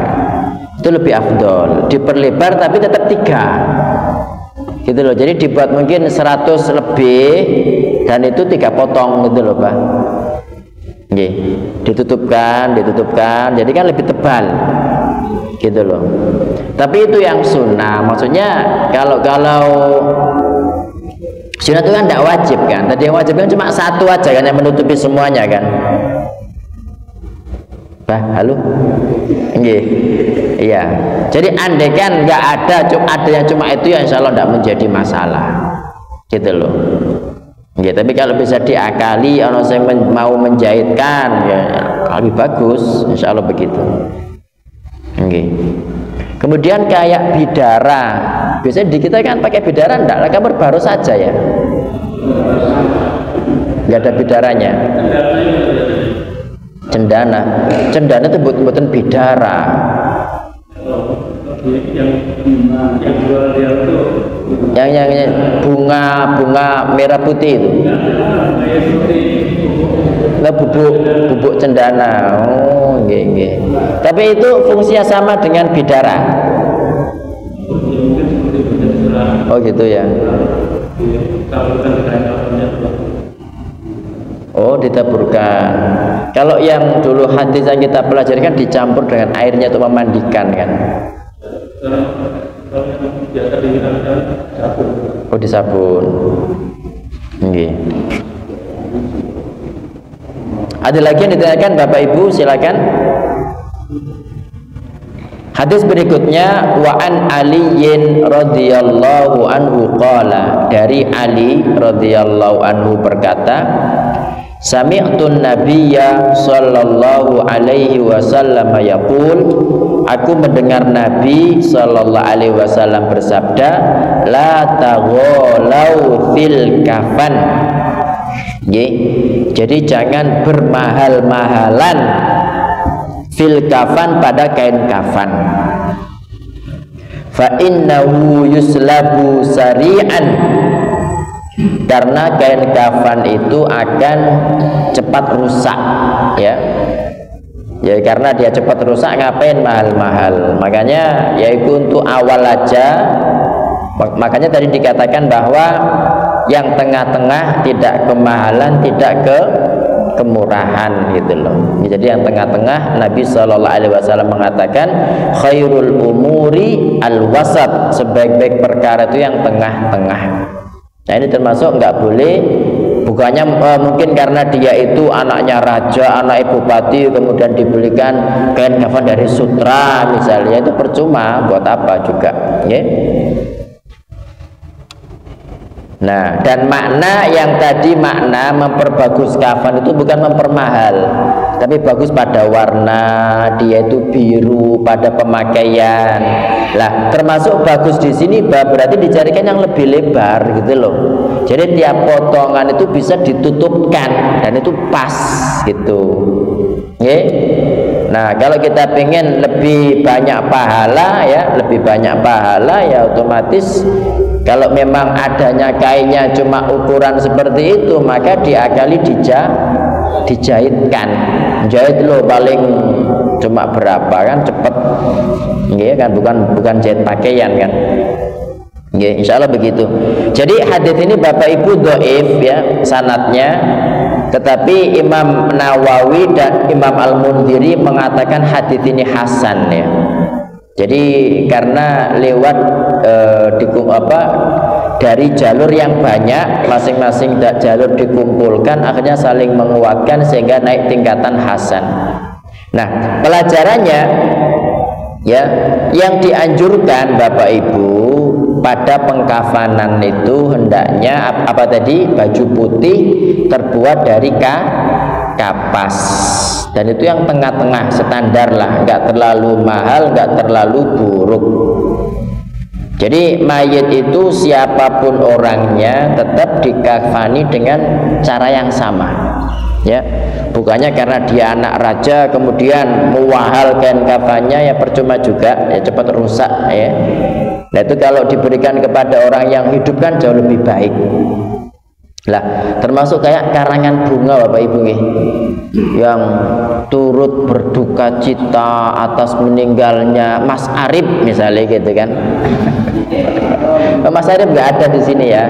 itu lebih afdol. Diperlebar tapi tetap 3 gitu loh. Jadi dibuat mungkin 100 lebih dan itu 3 potong gitu loh Pak. Oke. Ditutupkan jadi kan lebih tebal gitu loh. Tapi itu yang sunnah. Maksudnya kalau sunnah itu kan tidak wajib kan. Tadi yang wajib kan cuma 1 aja kan yang menutupi semuanya kan. Halo? Iya. Jadi andai kan nggak ada yang cuma itu ya insya Allah tidak menjadi masalah gitu loh. Tapi kalau bisa diakali, orang yang mau menjahitkan ya lebih bagus, insya Allah begitu. Kemudian kayak bidara, biasanya di kita kan pakai bidara enggak, kamar baru saja ya, nggak ada bidaranya. Cendana itu buatan bidara. Yang jual dia itu yang bunga merah putih itu. Nah, bubuk cendana. Oh, nggih. Tapi itu fungsinya sama dengan bidara. Oh, gitu ya. Oh, ditaburkan. Kalau yang dulu hadis yang kita pelajari kan dicampur dengan airnya untuk memandikan kan. Oh, disabun. Okay. Ada lagi yang ditanyakan Bapak Ibu, silakan. Hadis berikutnya wa an Aliyin radhiyallahu anhu qala, dari Ali radhiyallahu anhu berkata, sami'tun nabiyya sallallahu alaihi wasallam yaqul, aku mendengar Nabi sallallahu alaihi wasallam bersabda, la taghalau fil kafan. Jadi jangan bermahal-mahalan fil kafan, pada kain kafan. Fa innahu yuslabu sari'an, karena kain kafan itu akan cepat rusak ya. Ya karena dia cepat rusak, ngapain mahal-mahal. Makanya yaitu untuk awal aja. Makanya tadi dikatakan bahwa yang tengah-tengah, tidak kemahalan, tidak kemurahan gitu loh. Jadi yang tengah-tengah, Nabi SAW mengatakan khairul umuri al-wasat, sebaik-baik perkara itu yang tengah-tengah. Nah ini termasuk nggak boleh, bukannya mungkin karena dia itu anaknya raja, anak bupati, kemudian dibelikan kain kafan dari sutra misalnya, itu percuma, buat apa juga ya. Nah, dan makna yang tadi, makna memperbagus kafan itu bukan mempermahal, tapi bagus pada warna, dia itu biru pada pemakaian. Lah, termasuk bagus di sini berarti dicarikan yang lebih lebar gitu loh. Jadi tiap potongan itu bisa ditutupkan dan itu pas gitu. Oke? Nah, kalau kita pengen lebih banyak pahala ya, ya otomatis kalau memang adanya kainnya cuma ukuran seperti itu, maka diakali dijahitkan. Jahit lo paling cuma berapa kan, cepet, ya kan, bukan jahit pakaian kan. Ya, insya Allah begitu. Jadi hadis ini Bapak Ibu dhaif ya sanadnya, tetapi Imam Nawawi dan Imam Al-Mundhiri mengatakan hadis ini hasan ya. Jadi karena lewat dari jalur yang banyak, masing-masing jalur dikumpulkan, akhirnya saling menguatkan sehingga naik tingkatan hasan. Nah, pelajarannya ya, yang dianjurkan Bapak Ibu pada pengkafanan itu hendaknya apa tadi, baju putih terbuat dari kapas, dan itu yang tengah-tengah standar lah, nggak terlalu mahal, nggak terlalu buruk. Jadi mayit itu siapapun orangnya tetap dikafani dengan cara yang sama, ya. Bukannya karena dia anak raja kemudian mewahal kain kafannya, ya percuma juga, ya cepat rusak, ya. Nah itu kalau diberikan kepada orang yang hidup kan jauh lebih baik. Lah, termasuk kayak karangan bunga Bapak Ibu nih, yang turut berduka cita atas meninggalnya Mas Arif misalnya gitu kan. Mas Arif nggak ada di sini ya.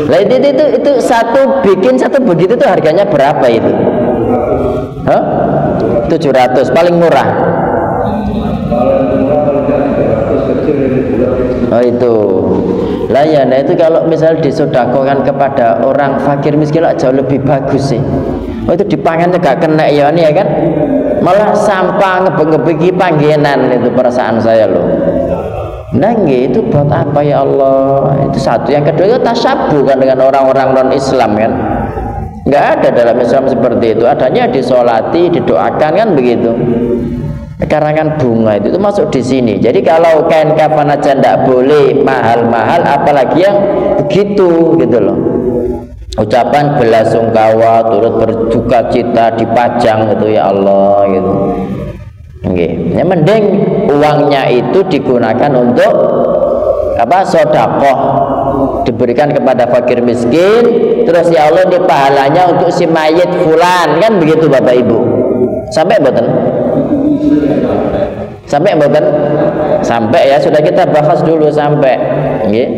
Lah itu satu bikin satu begitu tuh harganya berapa itu? Hah? 700 paling murah. Oh itu lah ya, nah itu kalau misal disodakokan kepada orang fakir miskin jauh lebih bagus sih. Oh itu dipangannya gak kena ya nih ya kan, malah sampah ngebeng-ngebegi panggilan, itu perasaan saya loh. Nah itu buat apa ya Allah? Itu satu. Yang kedua itu tasyabuh kan dengan orang-orang non Islam kan, nggak ada dalam Islam seperti itu. Adanya disolati, didoakan kan begitu. Karangan bunga itu masuk di sini. Jadi kalau kain kafan aja ndak boleh mahal-mahal, apalagi yang begitu gitu loh. Ucapan belasungkawa, turut berduka cita dipajang gitu ya Allah gitu. Oke, ya mending uangnya itu digunakan untuk apa? Sodakoh, diberikan kepada fakir miskin. Terus ya Allah ini pahalanya untuk si mayit fulan kan begitu Bapak Ibu. Sampai mboten? Sampai mboten? Sampai ya, sudah kita bahas dulu sampai. Nggih.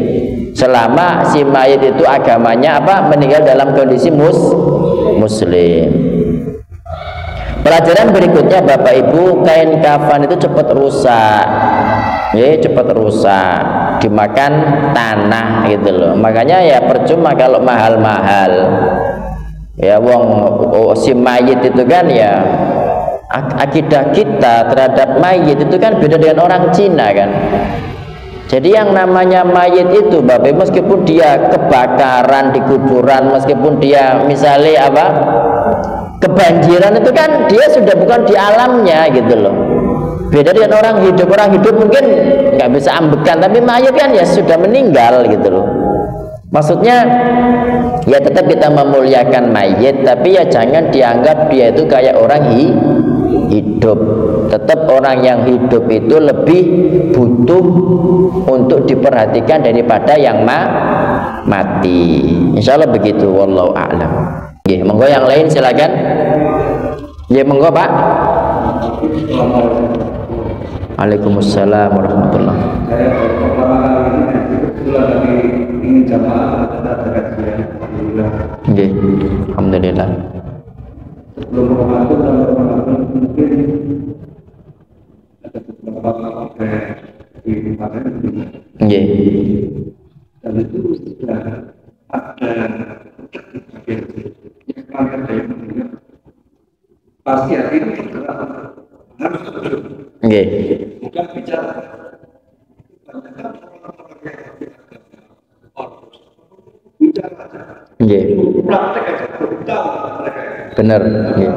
Selama si mayit itu agamanya apa? Meninggal dalam kondisi muslim. Pelajaran berikutnya Bapak Ibu, kain kafan itu cepat rusak. Ya, cepat rusak, dimakan tanah gitu loh. Makanya ya percuma kalau mahal-mahal. Ya si mayit itu kan ya, akidah kita terhadap mayit itu kan beda dengan orang Cina kan. Jadi yang namanya mayit itu Bapak, meskipun dia kebakaran di kuburan, meskipun dia misalnya apa kebanjiran, itu kan dia sudah bukan di alamnya gitu loh. Beda dengan orang hidup mungkin nggak bisa ambekan, tapi mayit kan ya sudah meninggal gitu loh. Maksudnya ya tetap kita memuliakan mayit, tapi ya jangan dianggap dia itu kayak orang hidup. Tetap orang yang hidup itu lebih butuh untuk diperhatikan daripada yang mati. Insya Allah begitu. Wallahu a'lam. Ya, monggo yang lain silakan. Ya monggo Pak. Waalaikumsalam warahmatullahi ingin jamaah ada kajian. Nggih, alhamdulillah. Sebelum Ramadan dan Ramadan mungkin ada beberapa di kemarin. Nggih. Dan itu sudah ada yang pasti hari ini harus betul. Nggih. Bukan bicara nggih. Praktek aja, beritahu mereka. Bener. Nggih.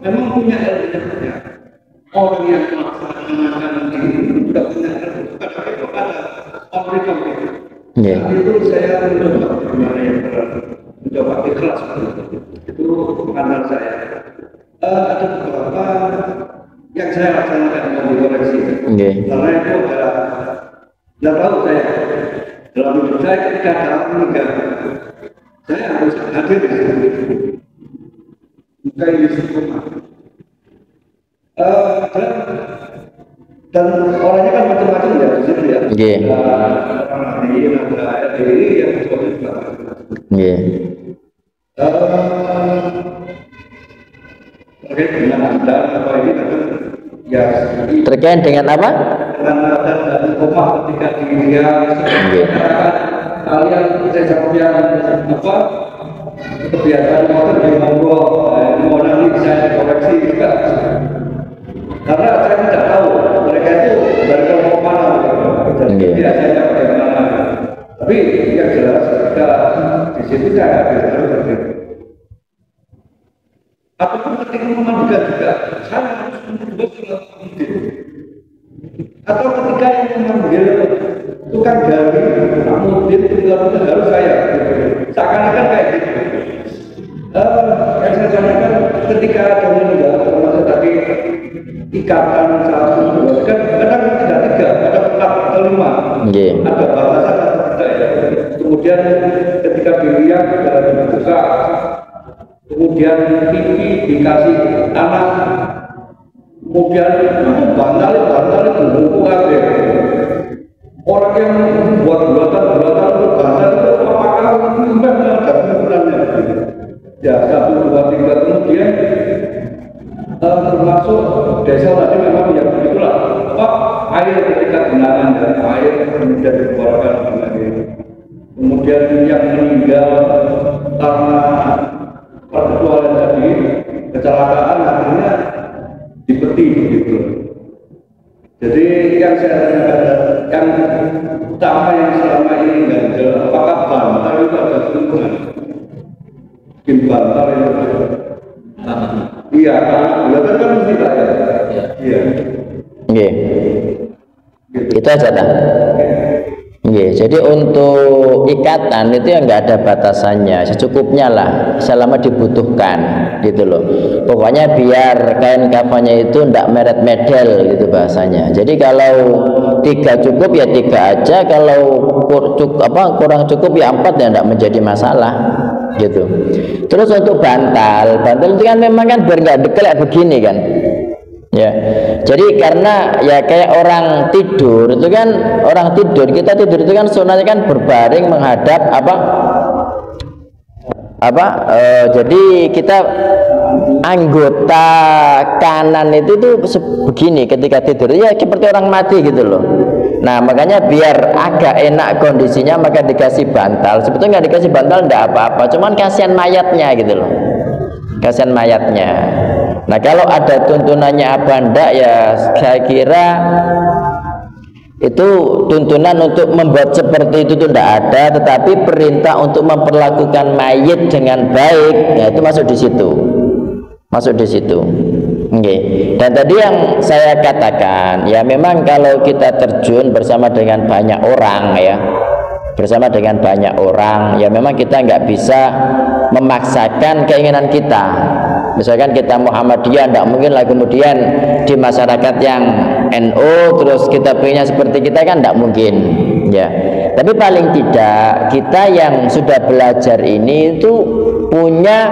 Memang punya ilmunya. Orang yang melaksanakan ini sudah punya ilmu. Karena itu ada orang itu. Nggih. Itu saya mencoba ikhlas itu pengantar saya. Ada beberapa yang saya laksanakan yang dikoreksi. Nggih. Karena itu adalah tidak tahu saya dalam hidup saya ketika dalam meninggal saya harus hadir di sini. Bukan di sini. Dan orangnya kan macam-macam ya di situ ya. Nggih. Orang ini ada RDI yang juga. Nggih. Terkait dengan Anda apa ini kan ya Terkait dengan apa? dengan dan rumah ketika dia kalian saya jawabnya apa kebiasaan motor di monggo mau nanti bisa dikoreksi juga karena saya tidak tahu mereka itu dari kelompok mana jadi biasanya bagaimana, tapi yang jelas ketika di situ saya harus Atau ketika yang mengambil tukang gali, kemudian itu harus saya, seakan-akan kayak gitu. Yang saya sampaikan ketika ada meninggal, termasuk tadi ikatan satu kan kadang tidak tiga, ada 4 atau 5, ada batasan atau tidak ya. Kemudian ketika dilihat sudah dibuka, kemudian pipi dikasih anak, kemudian bantal itu buku orang yang buat buatan itu bantal itu apakah memang ada ukurannya? Ya 1, 2, 3 kemudian termasuk desa tadi memang ya begitulah. Pak, air ketika genangan dan air kemudian dikeluarkan kemudian yang meninggal karena perkecualian tadi kecelakaan akhirnya dipeti begitu. Jadi yang saya tanyakan yang utama yang selama ini ganjel, apakah bantal itu ada tujuan? Bikin bantal itu iya, buatan kan mesti tak ya? Iya. Iya. Itu aja tak? Iya. Jadi untuk ikatan itu yang nggak ada batasannya, secukupnya lah, selama dibutuhkan, gitu loh. Pokoknya biar kain kafannya itu ndak meret-medel gitu bahasanya. Jadi kalau 3 cukup ya 3 aja, kalau kurang cukup ya 4 ya ndak menjadi masalah. Gitu. Terus untuk bantal itu kan memang kan biar nggak dekelek begini kan, ya. Jadi karena ya kayak orang tidur itu kan, kita tidur itu kan sunahnya kan berbaring menghadap jadi kita anggota kanan itu tuh begini ketika tidur ya seperti orang mati gitu loh. Nah makanya biar agak enak kondisinya maka dikasih bantal. Sebetulnya nggak dikasih bantal nggak apa-apa, cuman kasihan mayatnya gitu loh, kasihan mayatnya. Nah kalau ada tuntunannya apa ndak ya saya kira itu tuntunan untuk membuat seperti itu tuh tidak ada, tetapi perintah untuk memperlakukan mayit dengan baik ya itu masuk di situ. Okay. Dan tadi yang saya katakan ya memang kalau kita terjun bersama dengan banyak orang ya memang kita nggak bisa memaksakan keinginan kita. Misalkan kita Muhammadiyah, tidak mungkin lah kemudian di masyarakat yang NU terus kita punya seperti kita kan tidak mungkin ya. Tapi paling tidak kita yang sudah belajar ini itu punya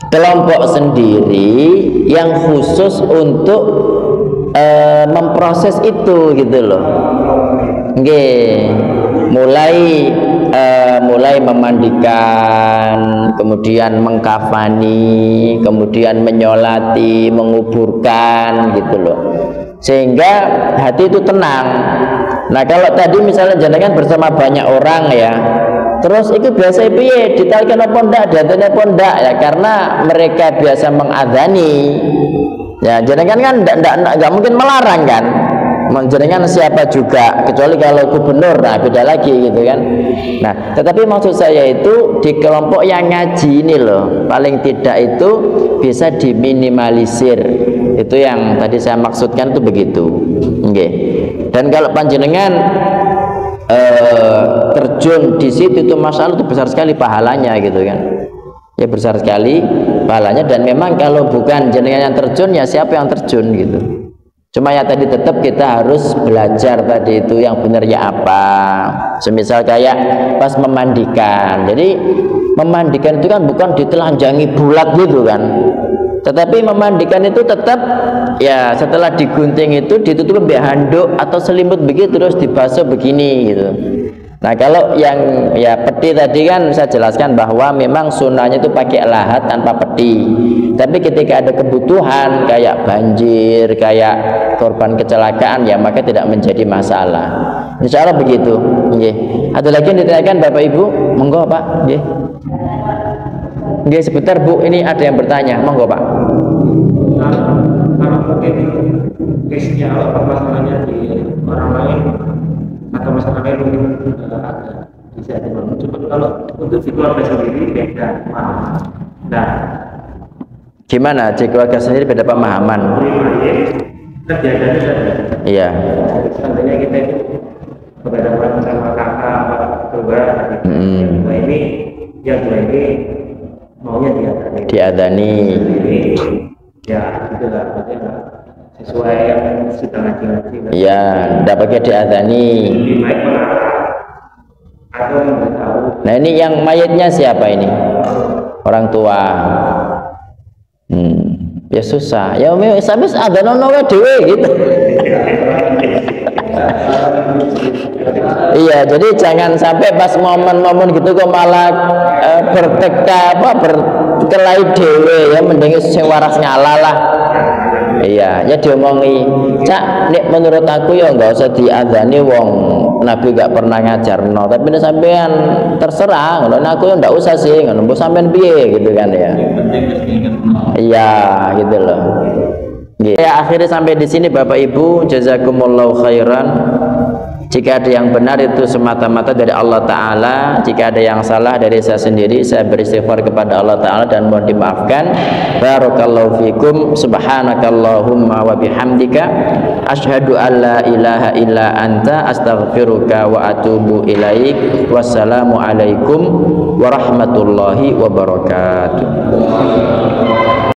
kelompok sendiri yang khusus untuk memproses itu gitu loh. Nggih. Mulai memandikan, kemudian mengkafani, kemudian menyolati, menguburkan gitu loh. Sehingga hati itu tenang. Nah, kalau tadi misalnya jenengan bersama banyak orang ya, terus itu biasa piye ditalkan apa ndak, diantene apa ndak ya, karena mereka biasa mengadzani. Ya, jenengan kan enggak mungkin melarang kan. Jenengan siapa juga, kecuali kalau gubernur, nah beda lagi gitu kan. Nah, tetapi maksud saya itu di kelompok yang ngaji ini loh, paling tidak itu bisa diminimalisir. Itu yang tadi saya maksudkan itu begitu. Oke. Dan kalau panjenengan terjun di situ itu masalah itu besar sekali pahalanya gitu kan. Ya besar sekali pahalanya, dan memang kalau bukan jenengan yang terjun ya siapa yang terjun gitu. Cuma ya tadi tetap kita harus belajar tadi itu yang benernya apa. Semisal kayak pas memandikan. Jadi memandikan itu kan bukan ditelanjangi bulat gitu kan. Tetapi memandikan itu tetap ya setelah digunting itu ditutup pakai handuk atau selimut begitu terus dibasuh begini gitu. Nah kalau yang ya peti tadi kan saya jelaskan bahwa memang sunnahnya itu pakai lahat tanpa peti. Tapi ketika ada kebutuhan kayak banjir, kayak korban kecelakaan ya maka tidak menjadi masalah. Insya Allah begitu. Nggih. Ada lagi yang ditanyakan Bapak Ibu? Monggo Pak. Nggih. Nggih sebentar Bu, ini ada yang bertanya. Monggo Pak. Kalau mungkin case-nya atau permasalahannya di orang lain atau masalah lain ada bisa dibangun. Cuma kalau untuk di keluarga sendiri beda pemahaman. Nah, gimana di keluarga sendiri beda pemahaman? Kegiatannya saja. Iya. Seandainya kita itu berhadapan sama kakak, saudara, nah ini yang dua ini maunya diadani. Ini ya gitu lah, maksudnya sesuai yang kita ngaji-ngaji. Iya, tidak pakai diadani. Atau memberitahu. Nah ini yang mayatnya siapa ini? Orang tua. Ya susah. Ya sampai ada nono dewe gitu. Iya, jadi jangan sampai pas momen-momen gitu kok malah berkelahi dewe ya, mending sing waras ngalah lah. Iya, ya diomongi, Cak, nek menurut aku ya nggak usah diadzani wong Nabi gak pernah ngajarno, tapi nek sampean terserah, ngono aku ya ndak usah sih, ngono mbok sampean piye gitu kan ya. Iya, gitu loh. Ya akhirnya sampai di sini Bapak Ibu, jazakumullahu khairan. Jika ada yang benar itu semata-mata dari Allah Ta'ala, jika ada yang salah dari saya sendiri, saya beristighfar kepada Allah Ta'ala dan mohon dimaafkan. Barakallahu fikum, subhanakallahumma wa bihamdika, ashhadu an la ilaha illa anta, astaghfiruka wa atubu ilaik. Wassalamu alaikum warahmatullahi wabarakatuh.